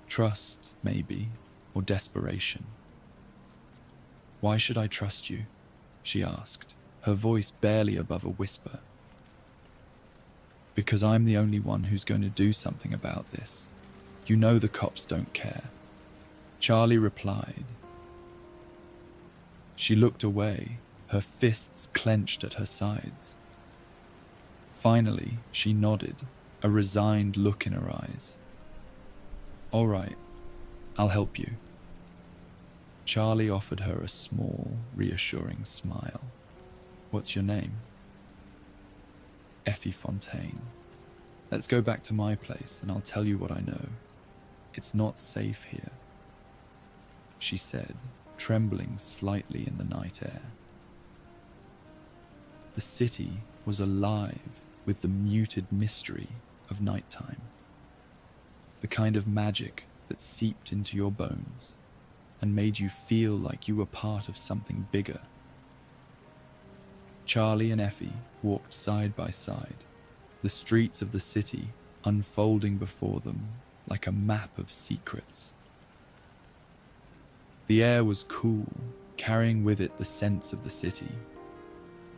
Trust, maybe, or desperation. "Why should I trust you?" she asked, her voice barely above a whisper. "Because I'm the only one who's going to do something about this. You know the cops don't care," Charlie replied. She looked away, her fists clenched at her sides. Finally, she nodded, a resigned look in her eyes. "All right, I'll help you." Charlie offered her a small, reassuring smile. "What's your name?" "Effie Fontaine. Let's go back to my place and I'll tell you what I know. It's not safe here," she said, trembling slightly in the night air. The city was alive with the muted mystery of nighttime, the kind of magic that seeped into your bones and made you feel like you were part of something bigger. Charlie and Effie walked side by side, the streets of the city unfolding before them like a map of secrets. The air was cool, carrying with it the scents of the city.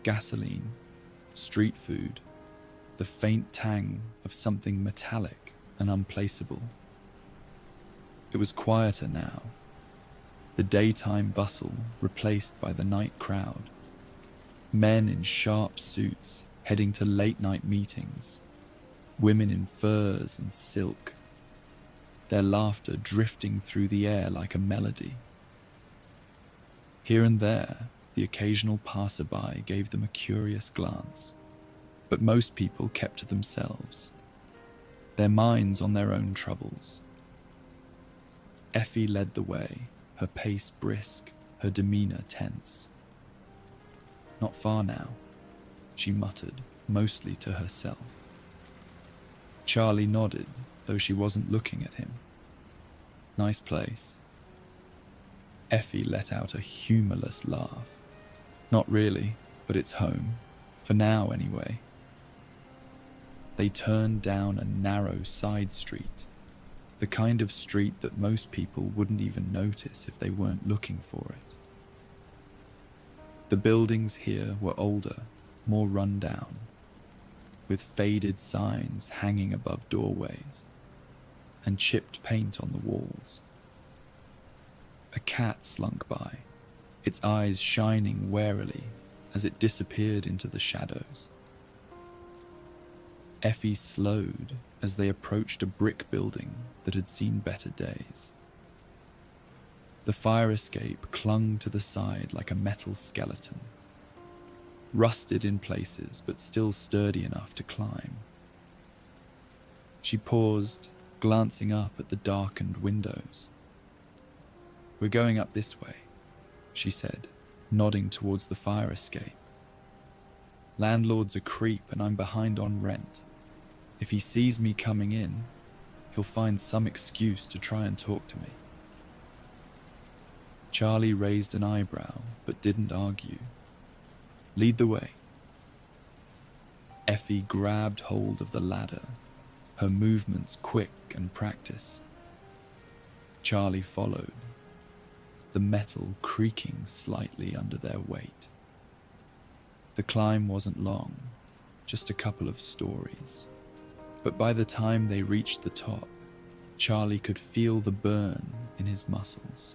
Gasoline, street food, the faint tang of something metallic and unplaceable. It was quieter now, the daytime bustle replaced by the night crowd. Men in sharp suits heading to late-night meetings, women in furs and silk, their laughter drifting through the air like a melody. Here and there, the occasional passerby gave them a curious glance, but most people kept to themselves, their minds on their own troubles. Effie led the way, her pace brisk, her demeanor tense. "Not far now," she muttered, mostly to herself. Charlie nodded, though she wasn't looking at him. "Nice place." Effie let out a humorless laugh. "Not really, but it's home. For now, anyway." They turned down a narrow side street, the kind of street that most people wouldn't even notice if they weren't looking for it. The buildings here were older, more run down, with faded signs hanging above doorways and chipped paint on the walls. A cat slunk by, its eyes shining warily as it disappeared into the shadows. Effie slowed as they approached a brick building that had seen better days. The fire escape clung to the side like a metal skeleton, rusted in places but still sturdy enough to climb. She paused, glancing up at the darkened windows. "We're going up this way," she said, nodding towards the fire escape. "Landlord's a creep and I'm behind on rent. If he sees me coming in, he'll find some excuse to try and talk to me." Charlie raised an eyebrow but didn't argue. "Lead the way." Effie grabbed hold of the ladder, her movements quick and practiced. Charlie followed, the metal creaking slightly under their weight. The climb wasn't long, just a couple of stories. But by the time they reached the top, Charlie could feel the burn in his muscles.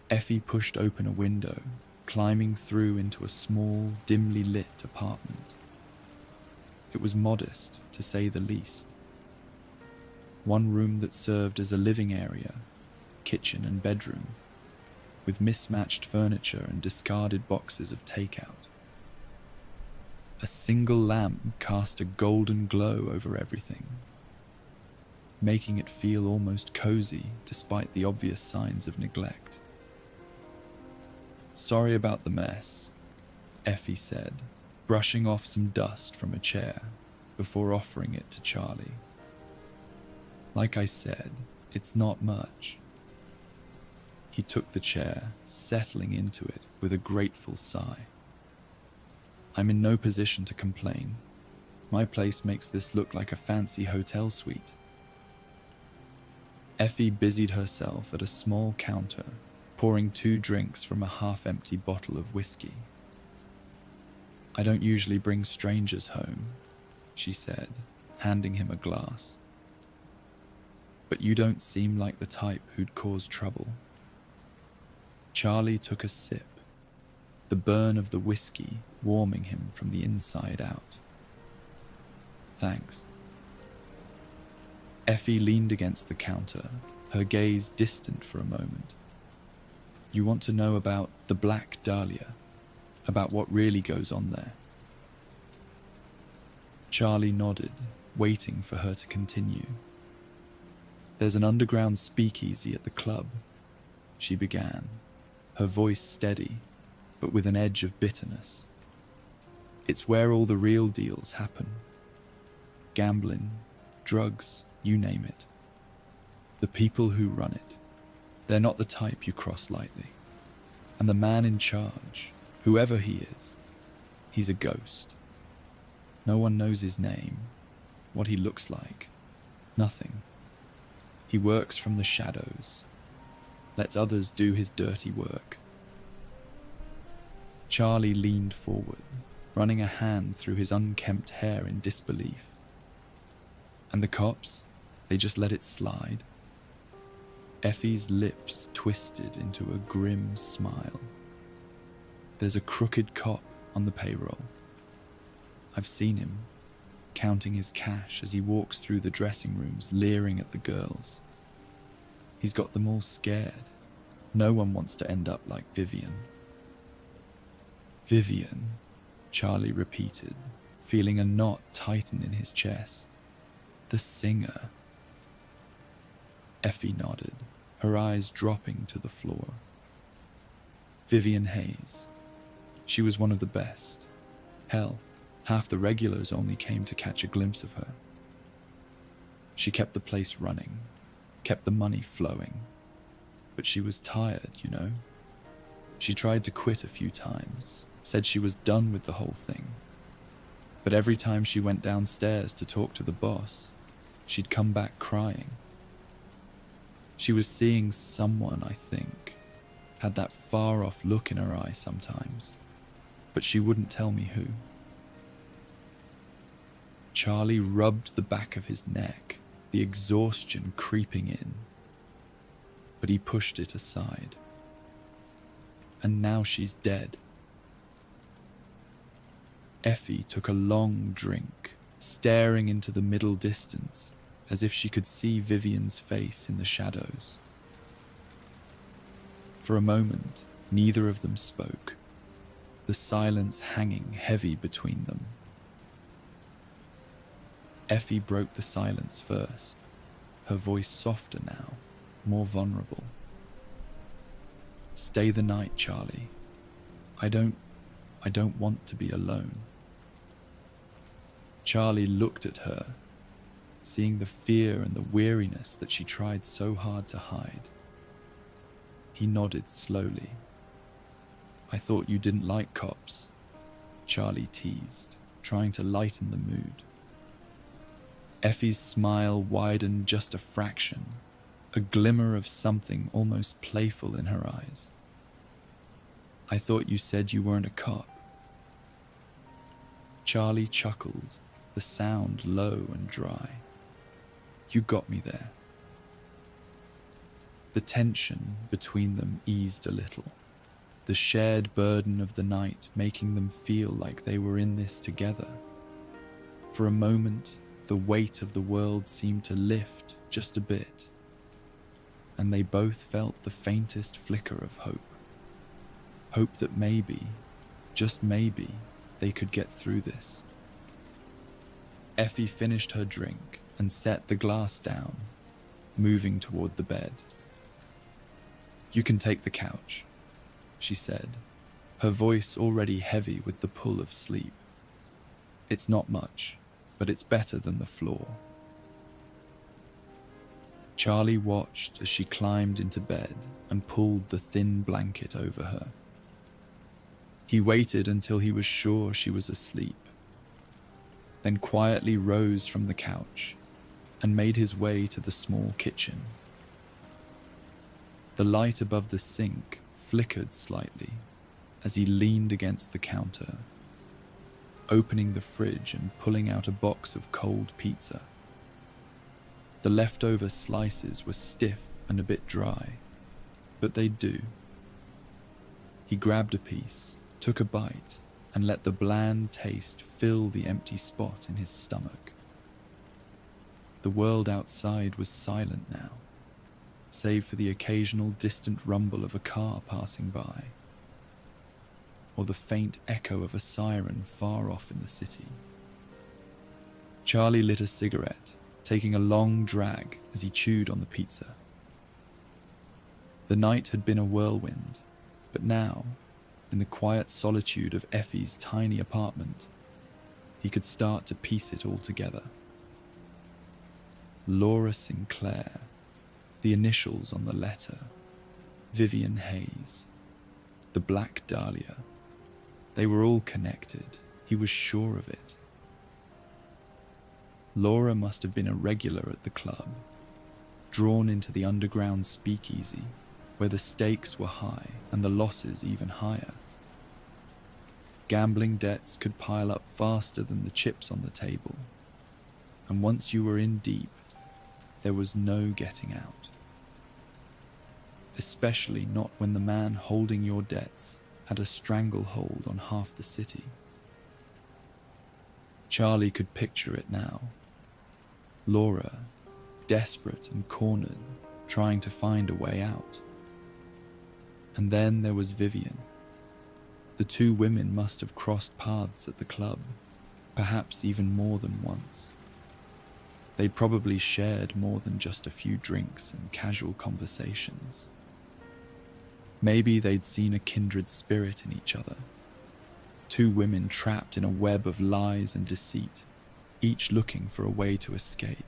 Effie pushed open a window, climbing through into a small, dimly lit apartment. It was modest, to say the least. One room that served as a living area, kitchen and bedroom, with mismatched furniture and discarded boxes of takeout. A single lamp cast a golden glow over everything, making it feel almost cozy despite the obvious signs of neglect. "Sorry about the mess," Effie said, brushing off some dust from a chair before offering it to Charlie. "Like I said, it's not much." He took the chair, settling into it with a grateful sigh. "I'm in no position to complain. My place makes this look like a fancy hotel suite." Effie busied herself at a small counter, pouring 2 drinks from a half-empty bottle of whiskey. "I don't usually bring strangers home," she said, handing him a glass. "But you don't seem like the type who'd cause trouble." Charlie took a sip, the burn of the whiskey warming him from the inside out. "Thanks." Effie leaned against the counter, her gaze distant for a moment. "You want to know about the Black Dahlia, about what really goes on there?" Charlie nodded, waiting for her to continue. "There's an underground speakeasy at the club," she began, her voice steady, but with an edge of bitterness. "It's where all the real deals happen. Gambling, drugs, you name it. The people who run it, they're not the type you cross lightly. And the man in charge, whoever he is, he's a ghost. No one knows his name, what he looks like, nothing. He works from the shadows, lets others do his dirty work." Charlie leaned forward, running a hand through his unkempt hair in disbelief. "And the cops? They just let it slide?" Effie's lips twisted into a grim smile. "There's a crooked cop on the payroll. I've seen him, counting his cash as he walks through the dressing rooms, leering at the girls. He's got them all scared. No one wants to end up like Vivian." "Vivian," Charlie repeated, feeling a knot tighten in his chest. "The singer." Effie nodded, her eyes dropping to the floor. "Vivian Hayes. She was one of the best. Hell, half the regulars only came to catch a glimpse of her. She kept the place running, kept the money flowing. But she was tired, you know. She tried to quit a few times, said she was done with the whole thing. But every time she went downstairs to talk to the boss, she'd come back crying. She was seeing someone, I think, had that far-off look in her eye sometimes, but she wouldn't tell me who." Charlie rubbed the back of his neck, the exhaustion creeping in. But he pushed it aside. "And now she's dead." Effie took a long drink, staring into the middle distance as if she could see Vivian's face in the shadows. For a moment, neither of them spoke, the silence hanging heavy between them. Effie broke the silence first, her voice softer now, more vulnerable. "Stay the night, Charlie. I don't want to be alone." Charlie looked at her, seeing the fear and the weariness that she tried so hard to hide. He nodded slowly. "I thought you didn't like cops," Charlie teased, trying to lighten the mood. Effie's smile widened just a fraction, a glimmer of something almost playful in her eyes. "I thought you said you weren't a cop." Charlie chuckled, the sound low and dry. "You got me there." The tension between them eased a little, the shared burden of the night making them feel like they were in this together. For a moment, the weight of the world seemed to lift just a bit, and they both felt the faintest flicker of hope. Hope that maybe, just maybe, they could get through this. Effie finished her drink and set the glass down, moving toward the bed. "You can take the couch," she said, her voice already heavy with the pull of sleep. "It's not much, but it's better than the floor." Charlie watched as she climbed into bed and pulled the thin blanket over her. He waited until he was sure she was asleep, then quietly rose from the couch and made his way to the small kitchen. The light above the sink flickered slightly as he leaned against the counter, opening the fridge and pulling out a box of cold pizza. The leftover slices were stiff and a bit dry, but they'd do. He grabbed a piece, took a bite, and let the bland taste fill the empty spot in his stomach. The world outside was silent now, save for the occasional distant rumble of a car passing by, or the faint echo of a siren far off in the city. Charlie lit a cigarette, taking a long drag as he chewed on the pizza. The night had been a whirlwind, but now, in the quiet solitude of Effie's tiny apartment, he could start to piece it all together. Laura Sinclair, the initials on the letter, Vivian Hayes, the Black Dahlia. They were all connected, he was sure of it. Laura must have been a regular at the club, drawn into the underground speakeasy, where the stakes were high and the losses even higher. Gambling debts could pile up faster than the chips on the table, and once you were in deep, there was no getting out. Especially not when the man holding your debts had a stranglehold on half the city. Charlie could picture it now. Laura, desperate and cornered, trying to find a way out. And then there was Vivian. The two women must have crossed paths at the club, perhaps even more than once. They'd probably shared more than just a few drinks and casual conversations. Maybe they'd seen a kindred spirit in each other. Two women trapped in a web of lies and deceit, each looking for a way to escape.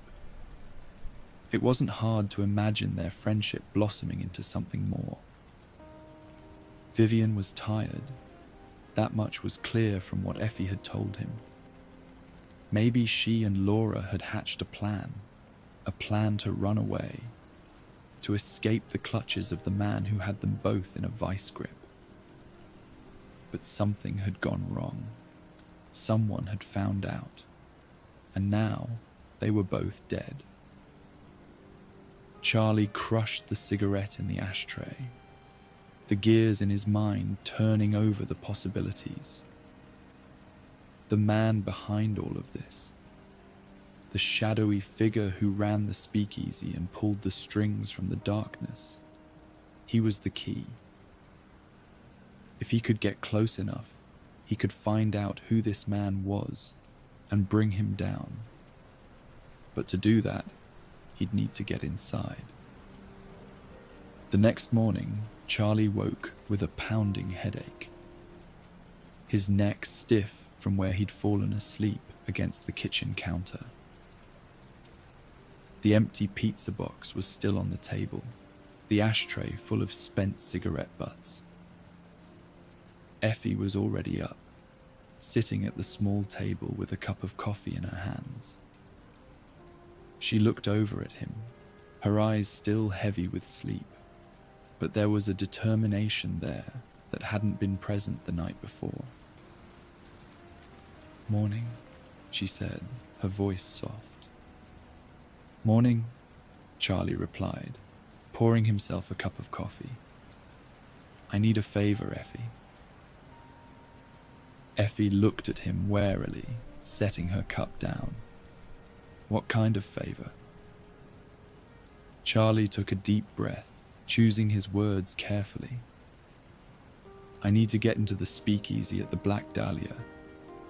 It wasn't hard to imagine their friendship blossoming into something more. Vivian was tired. That much was clear from what Effie had told him. Maybe she and Laura had hatched a plan to run away, to escape the clutches of the man who had them both in a vice grip. But something had gone wrong. Someone had found out, and now they were both dead. Charlie crushed the cigarette in the ashtray, the gears in his mind turning over the possibilities. The man behind all of this, the shadowy figure who ran the speakeasy and pulled the strings from the darkness, he was the key. If he could get close enough, he could find out who this man was and bring him down. But to do that, he'd need to get inside. The next morning, Charlie woke with a pounding headache, his neck stiff from where he'd fallen asleep against the kitchen counter. The empty pizza box was still on the table, the ashtray full of spent cigarette butts. Effie was already up, sitting at the small table with a cup of coffee in her hands. She looked over at him, her eyes still heavy with sleep, but there was a determination there that hadn't been present the night before. "Morning," she said, her voice soft. "Morning," Charlie replied, pouring himself a cup of coffee. "I need a favor, Effie." Effie looked at him warily, setting her cup down. What kind of favor? Charlie took a deep breath, choosing his words carefully. I need to get into the speakeasy at the Black Dahlia,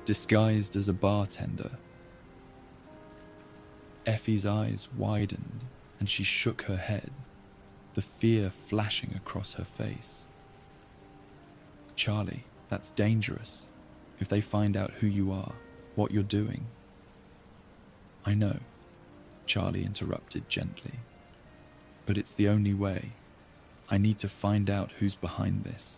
disguised as a bartender. Effie's eyes widened and she shook her head, the fear flashing across her face. Charlie, that's dangerous. If they find out who you are, what you're doing. I know, Charlie interrupted gently. But it's the only way. I need to find out who's behind this.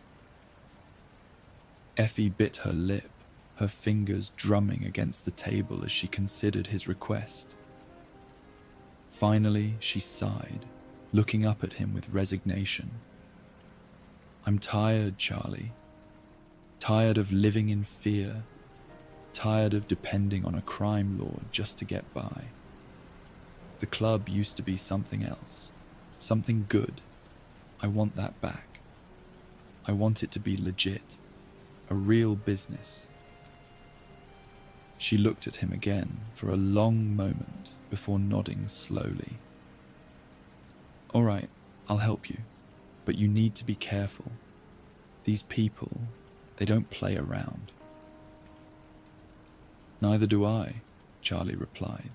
Effie bit her lip, her fingers drumming against the table as she considered his request. Finally, she sighed, looking up at him with resignation. I'm tired, Charlie. Tired of living in fear. Tired of depending on a crime lord just to get by. The club used to be something else. Something good. I want that back. I want it to be legit. A real business. She looked at him again for a long moment before nodding slowly. All right, I'll help you, but you need to be careful. These people, they don't play around. Neither do I, Charlie replied,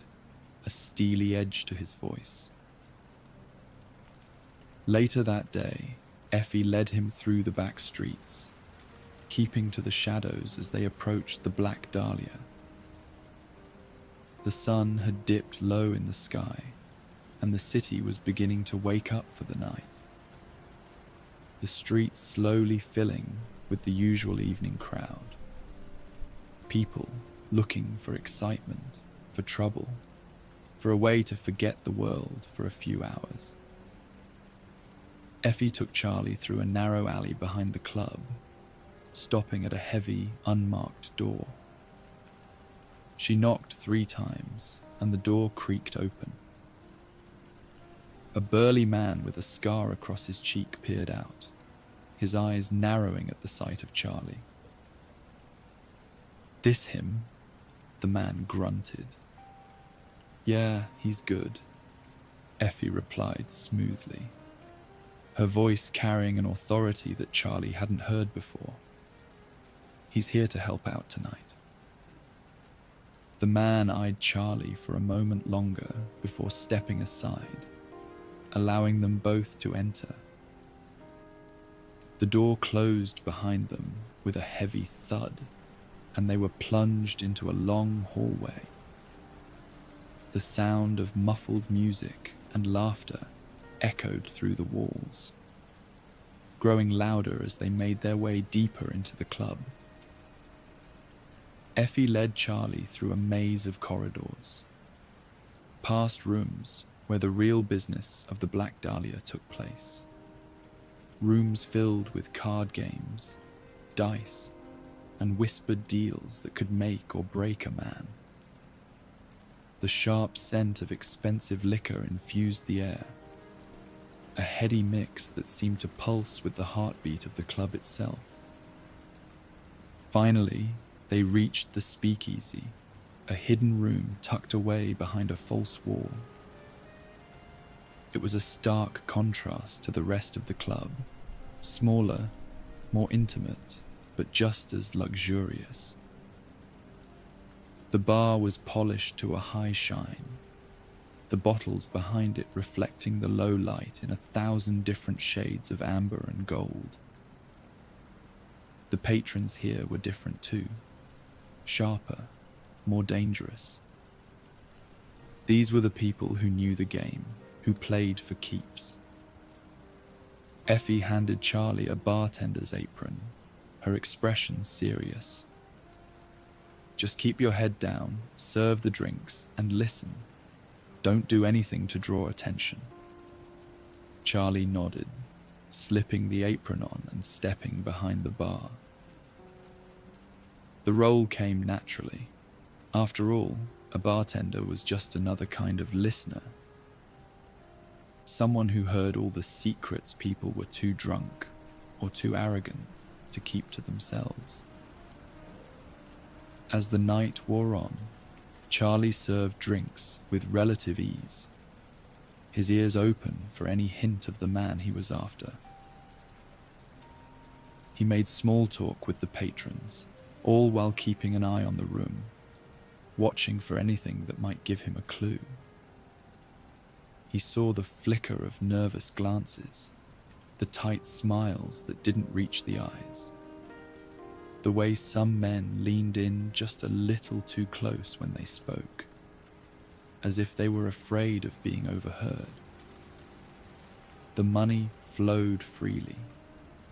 a steely edge to his voice. Later that day, Effie led him through the back streets, keeping to the shadows as they approached the Black Dahlia. The sun had dipped low in the sky, and the city was beginning to wake up for the night. The streets slowly filling with the usual evening crowd. People looking for excitement, for trouble, for a way to forget the world for a few hours. Effie took Charlie through a narrow alley behind the club, stopping at a heavy, unmarked door. She knocked 3 times, and the door creaked open. A burly man with a scar across his cheek peered out, his eyes narrowing at the sight of Charlie. This him? The man grunted. Yeah, he's good, Effie replied smoothly, her voice carrying an authority that Charlie hadn't heard before. He's here to help out tonight. The man eyed Charlie for a moment longer before stepping aside, allowing them both to enter. The door closed behind them with a heavy thud, and they were plunged into a long hallway. The sound of muffled music and laughter echoed through the walls, growing louder as they made their way deeper into the club. Effie led Charlie through a maze of corridors, past rooms where the real business of the Black Dahlia took place. Rooms filled with card games, dice, and whispered deals that could make or break a man. The sharp scent of expensive liquor infused the air, a heady mix that seemed to pulse with the heartbeat of the club itself. Finally, they reached the speakeasy, a hidden room tucked away behind a false wall. It was a stark contrast to the rest of the club, smaller, more intimate, but just as luxurious. The bar was polished to a high shine, the bottles behind it reflecting the low light in 1,000 different shades of amber and gold. The patrons here were different too, sharper, more dangerous. These were the people who knew the game, who played for keeps. Effie handed Charlie a bartender's apron, her expression serious. Just keep your head down, serve the drinks, and listen. Don't do anything to draw attention. Charlie nodded, slipping the apron on and stepping behind the bar. The role came naturally. After all, a bartender was just another kind of listener. Someone who heard all the secrets people were too drunk or too arrogant to keep to themselves. As the night wore on, Charlie served drinks with relative ease, his ears open for any hint of the man he was after. He made small talk with the patrons, all while keeping an eye on the room, watching for anything that might give him a clue. He saw the flicker of nervous glances, the tight smiles that didn't reach the eyes, the way some men leaned in just a little too close when they spoke, as if they were afraid of being overheard. The money flowed freely,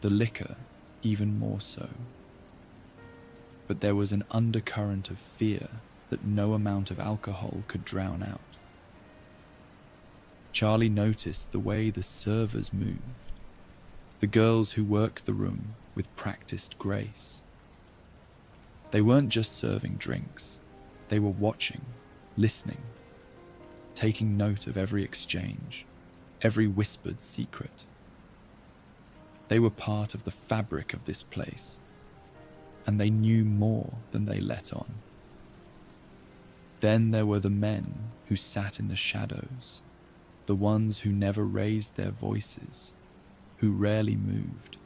the liquor even more so. But there was an undercurrent of fear that no amount of alcohol could drown out. Charlie noticed the way the servers moved, the girls who worked the room with practiced grace. They weren't just serving drinks, they were watching, listening, taking note of every exchange, every whispered secret. They were part of the fabric of this place, and they knew more than they let on. Then there were the men who sat in the shadows, the ones who never raised their voices, who rarely moved.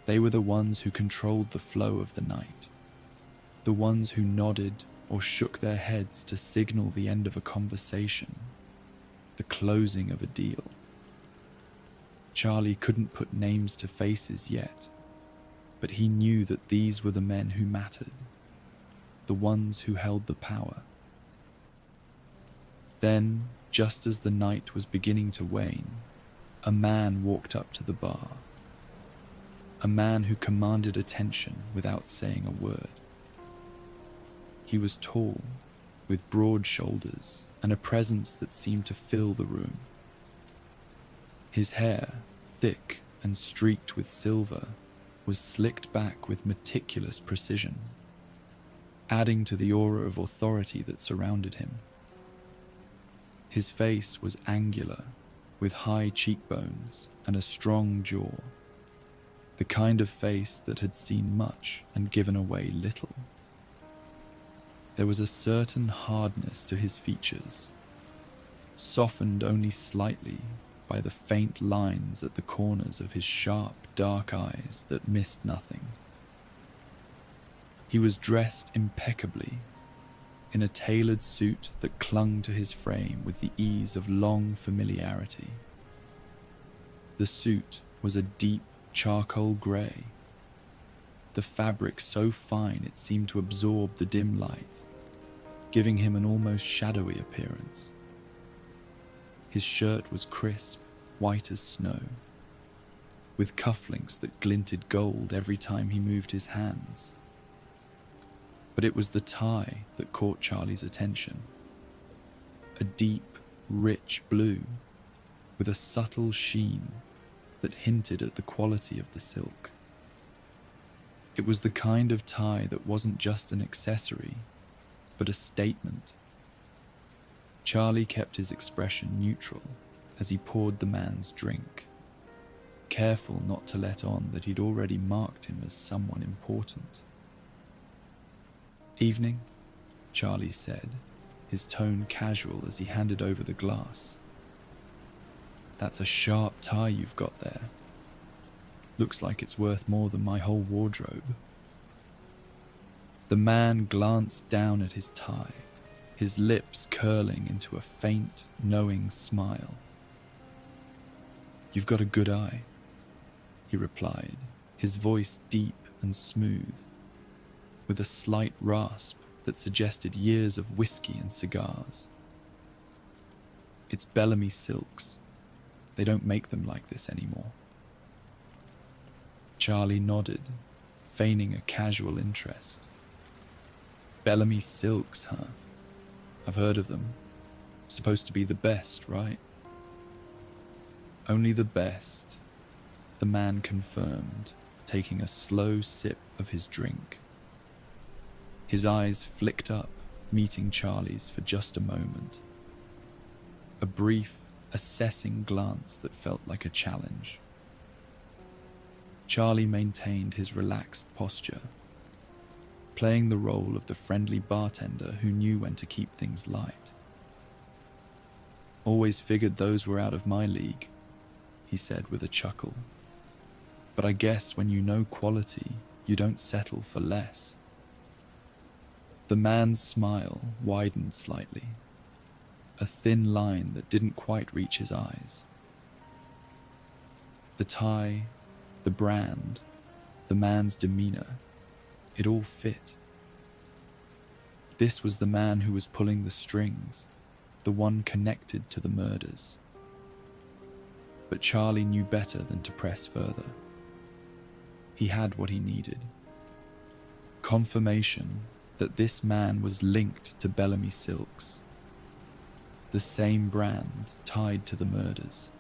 They were the ones who controlled the flow of the night, the ones who nodded or shook their heads to signal the end of a conversation, the closing of a deal. Charlie couldn't put names to faces yet, but he knew that these were the men who mattered, the ones who held the power. Then, just as the night was beginning to wane, a man walked up to the bar. A man who commanded attention without saying a word. He was tall, with broad shoulders and a presence that seemed to fill the room. His hair, thick and streaked with silver, was slicked back with meticulous precision, adding to the aura of authority that surrounded him. His face was angular, with high cheekbones and a strong jaw, the kind of face that had seen much and given away little. There was a certain hardness to his features, softened only slightly by the faint lines at the corners of his sharp, dark eyes that missed nothing. He was dressed impeccably, in a tailored suit that clung to his frame with the ease of long familiarity. The suit was a deep charcoal grey, the fabric so fine it seemed to absorb the dim light, giving him an almost shadowy appearance. His shirt was crisp, white as snow, with cufflinks that glinted gold every time he moved his hands. But it was the tie that caught Charlie's attention. A deep, rich blue, with a subtle sheen that hinted at the quality of the silk. It was the kind of tie that wasn't just an accessory, but a statement. Charlie kept his expression neutral as he poured the man's drink, careful not to let on that he'd already marked him as someone important. "Evening," Charlie said, his tone casual as he handed over the glass. "That's a sharp tie you've got there. Looks like it's worth more than my whole wardrobe." The man glanced down at his tie, his lips curling into a faint, knowing smile. "You've got a good eye," he replied, his voice deep and smooth, with a slight rasp that suggested years of whiskey and cigars. "It's Bellamy silks. They don't make them like this anymore." Charlie nodded, feigning a casual interest. "Bellamy silks, huh? I've heard of them. Supposed to be the best, right?" "Only the best," the man confirmed, taking a slow sip of his drink. His eyes flicked up, meeting Charlie's for just a moment. A brief, assessing glance that felt like a challenge. Charlie maintained his relaxed posture, playing the role of the friendly bartender who knew when to keep things light. "Always figured those were out of my league," he said with a chuckle. "But I guess when you know quality, you don't settle for less." The man's smile widened slightly, a thin line that didn't quite reach his eyes. The tie, the brand, the man's demeanor, it all fit. This was the man who was pulling the strings, the one connected to the murders. But Charlie knew better than to press further. He had what he needed. Confirmation that this man was linked to Bellamy Silks, the same brand tied to the murders.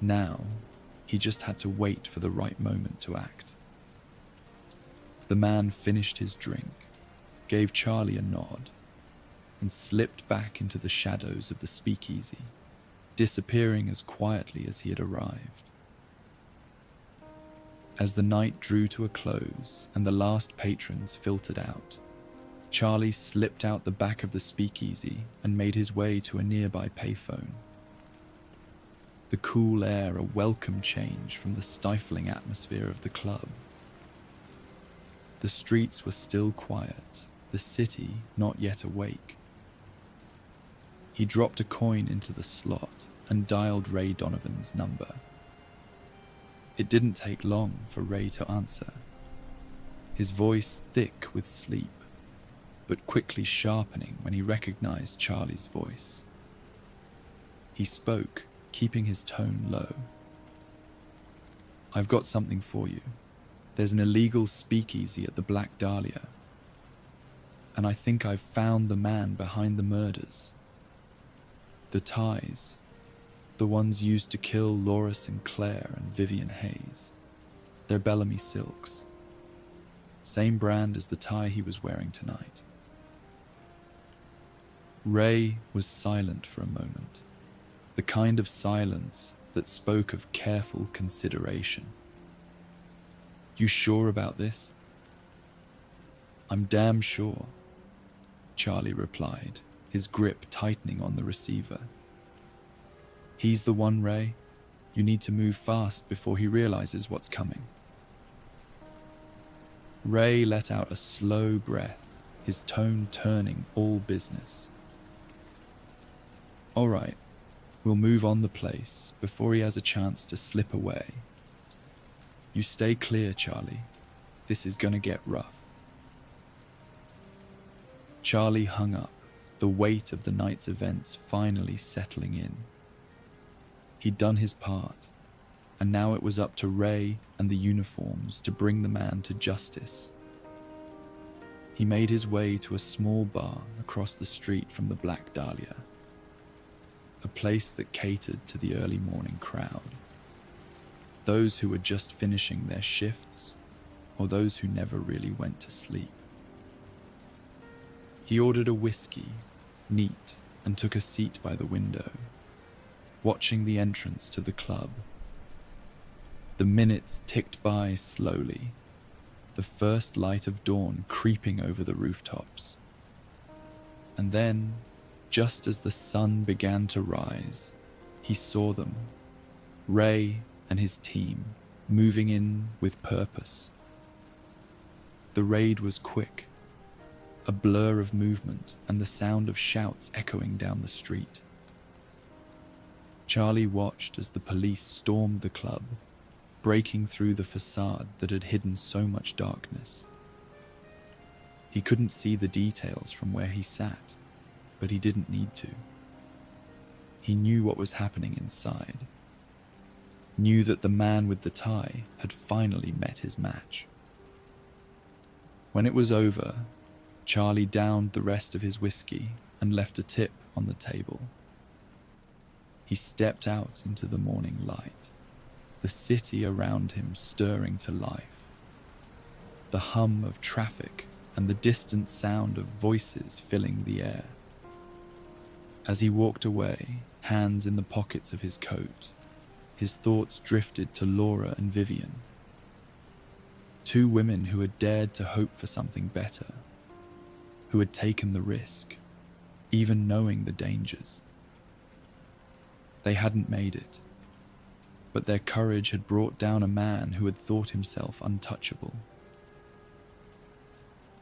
Now, he just had to wait for the right moment to act. The man finished his drink, gave Charlie a nod, and slipped back into the shadows of the speakeasy, disappearing as quietly as he had arrived. As the night drew to a close and the last patrons filtered out, Charlie slipped out the back of the speakeasy and made his way to a nearby payphone. The cool air a welcome change from the stifling atmosphere of the club. The streets were still quiet, the city not yet awake. He dropped a coin into the slot and dialed Ray Donovan's number. It didn't take long for Ray to answer, his voice thick with sleep, but quickly sharpening when he recognized Charlie's voice. He spoke, keeping his tone low. "I've got something for you. There's an illegal speakeasy at the Black Dahlia, and I think I've found the man behind the murders. The ties, the ones used to kill Laura Sinclair and Vivian Hayes. They're Bellamy Silks. Same brand as the tie he was wearing tonight." Ray was silent for a moment, the kind of silence that spoke of careful consideration. "You sure about this?" "I'm damn sure," Charlie replied, his grip tightening on the receiver. "He's the one, Ray. You need to move fast before he realizes what's coming." Ray let out a slow breath, his tone turning all business. "All right, we'll move on the place before he has a chance to slip away. You stay clear, Charlie. This is gonna get rough." Charlie hung up, the weight of the night's events finally settling in. He'd done his part, and now it was up to Ray and the uniforms to bring the man to justice. He made his way to a small bar across the street from the Black Dahlia, a place that catered to the early morning crowd, those who were just finishing their shifts, or those who never really went to sleep. He ordered a whiskey, neat, and took a seat by the window, watching the entrance to the club. The minutes ticked by slowly, the first light of dawn creeping over the rooftops. And then, just as the sun began to rise, he saw them, Ray and his team, moving in with purpose. The raid was quick, a blur of movement and the sound of shouts echoing down the street. Charlie watched as the police stormed the club, breaking through the facade that had hidden so much darkness. He couldn't see the details from where he sat, but he didn't need to. He knew what was happening inside, knew that the man with the tie had finally met his match. When it was over, Charlie downed the rest of his whiskey and left a tip on the table. He stepped out into the morning light, the city around him stirring to life, the hum of traffic and the distant sound of voices filling the air. As he walked away, hands in the pockets of his coat, his thoughts drifted to Laura and Vivian. 2 women who had dared to hope for something better, who had taken the risk, even knowing the dangers. They hadn't made it, but their courage had brought down a man who had thought himself untouchable.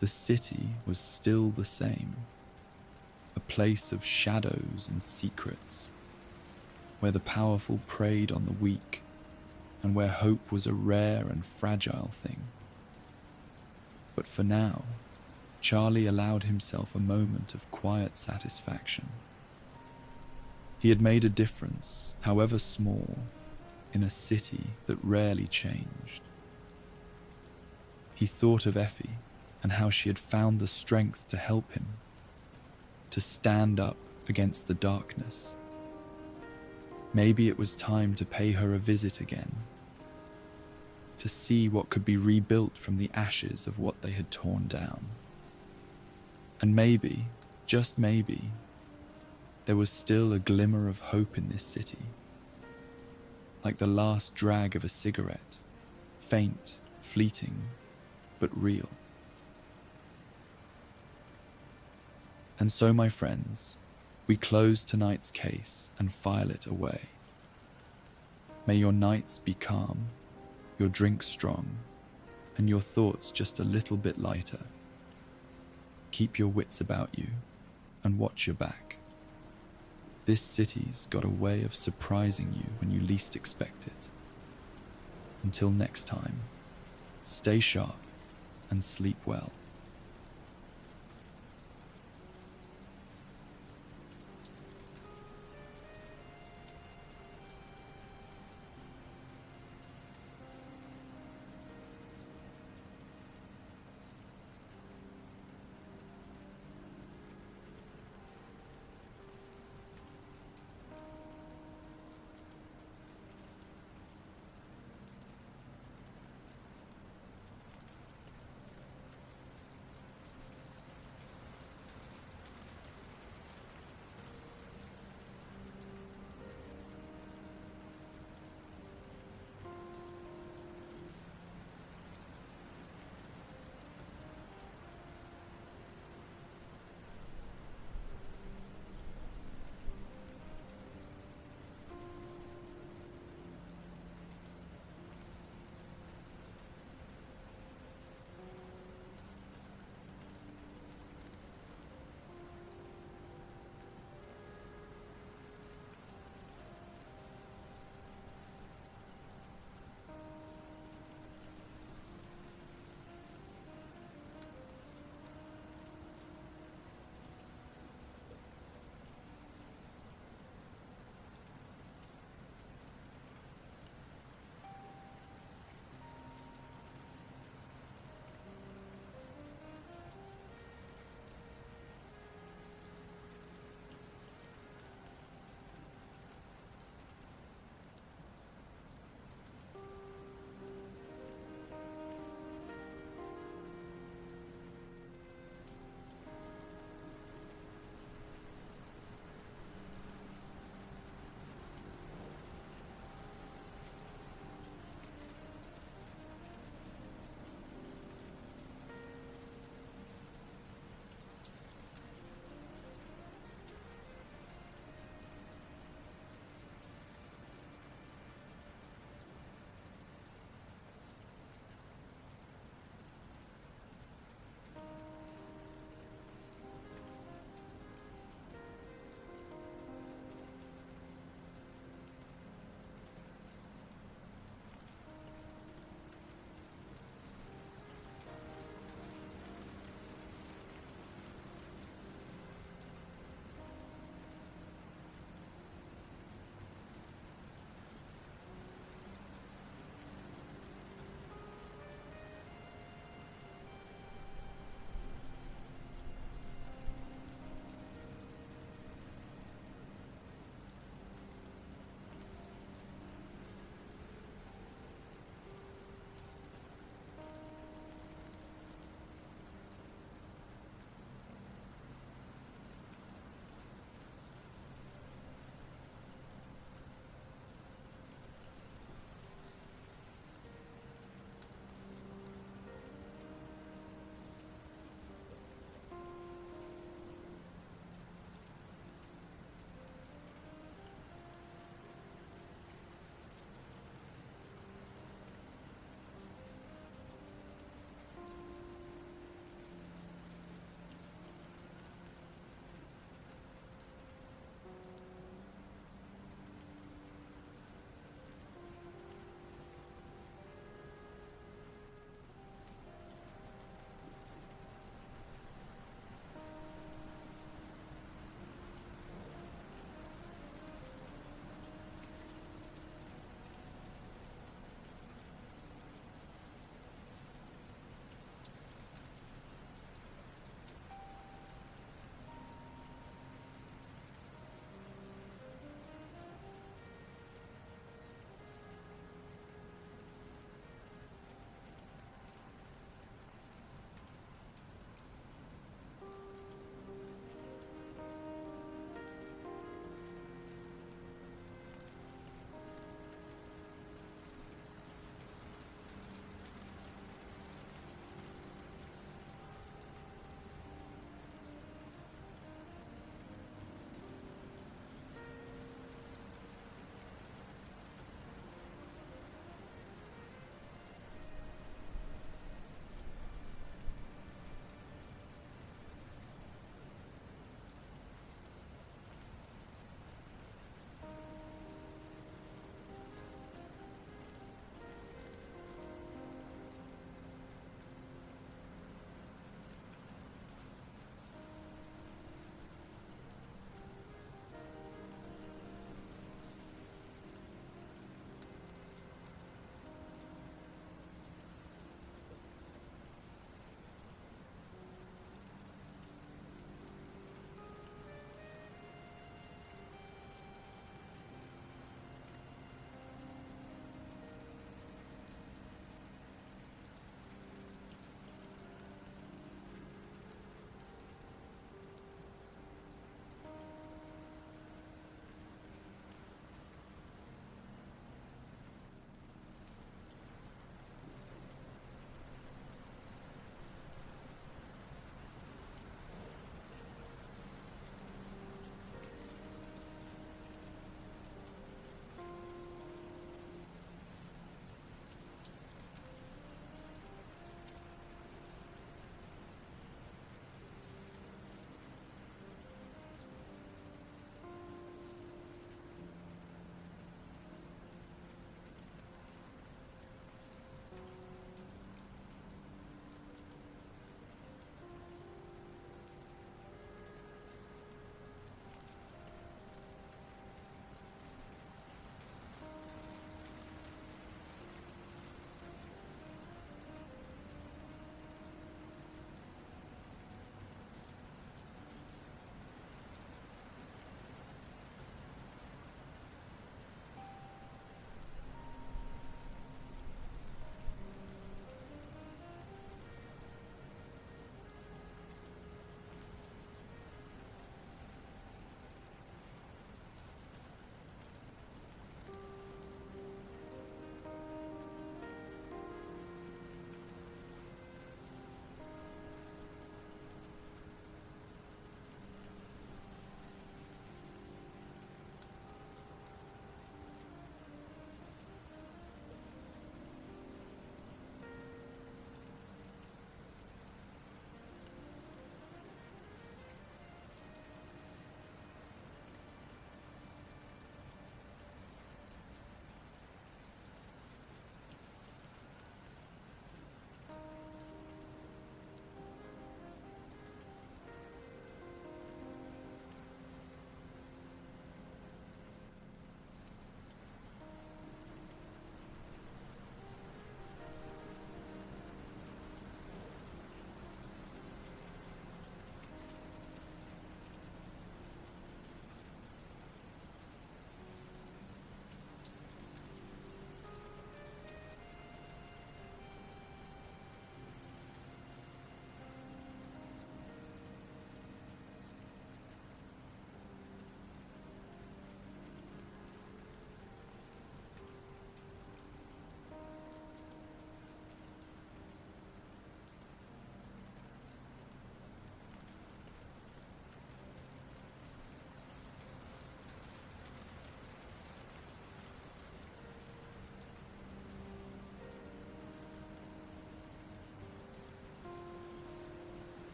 The city was still the same, a place of shadows and secrets, where the powerful preyed on the weak, and where hope was a rare and fragile thing. But for now, Charlie allowed himself a moment of quiet satisfaction. He had made a difference, however small, in a city that rarely changed. He thought of Effie and how she had found the strength to help him, to stand up against the darkness. Maybe it was time to pay her a visit again, to see what could be rebuilt from the ashes of what they had torn down. And maybe, just maybe, there was still a glimmer of hope in this city, like the last drag of a cigarette, faint, fleeting, but real. And so, my friends, we close tonight's case and file it away. May your nights be calm, your drink strong, and your thoughts just a little bit lighter. Keep your wits about you and watch your back. This city's got a way of surprising you when you least expect it. Until next time, stay sharp and sleep well.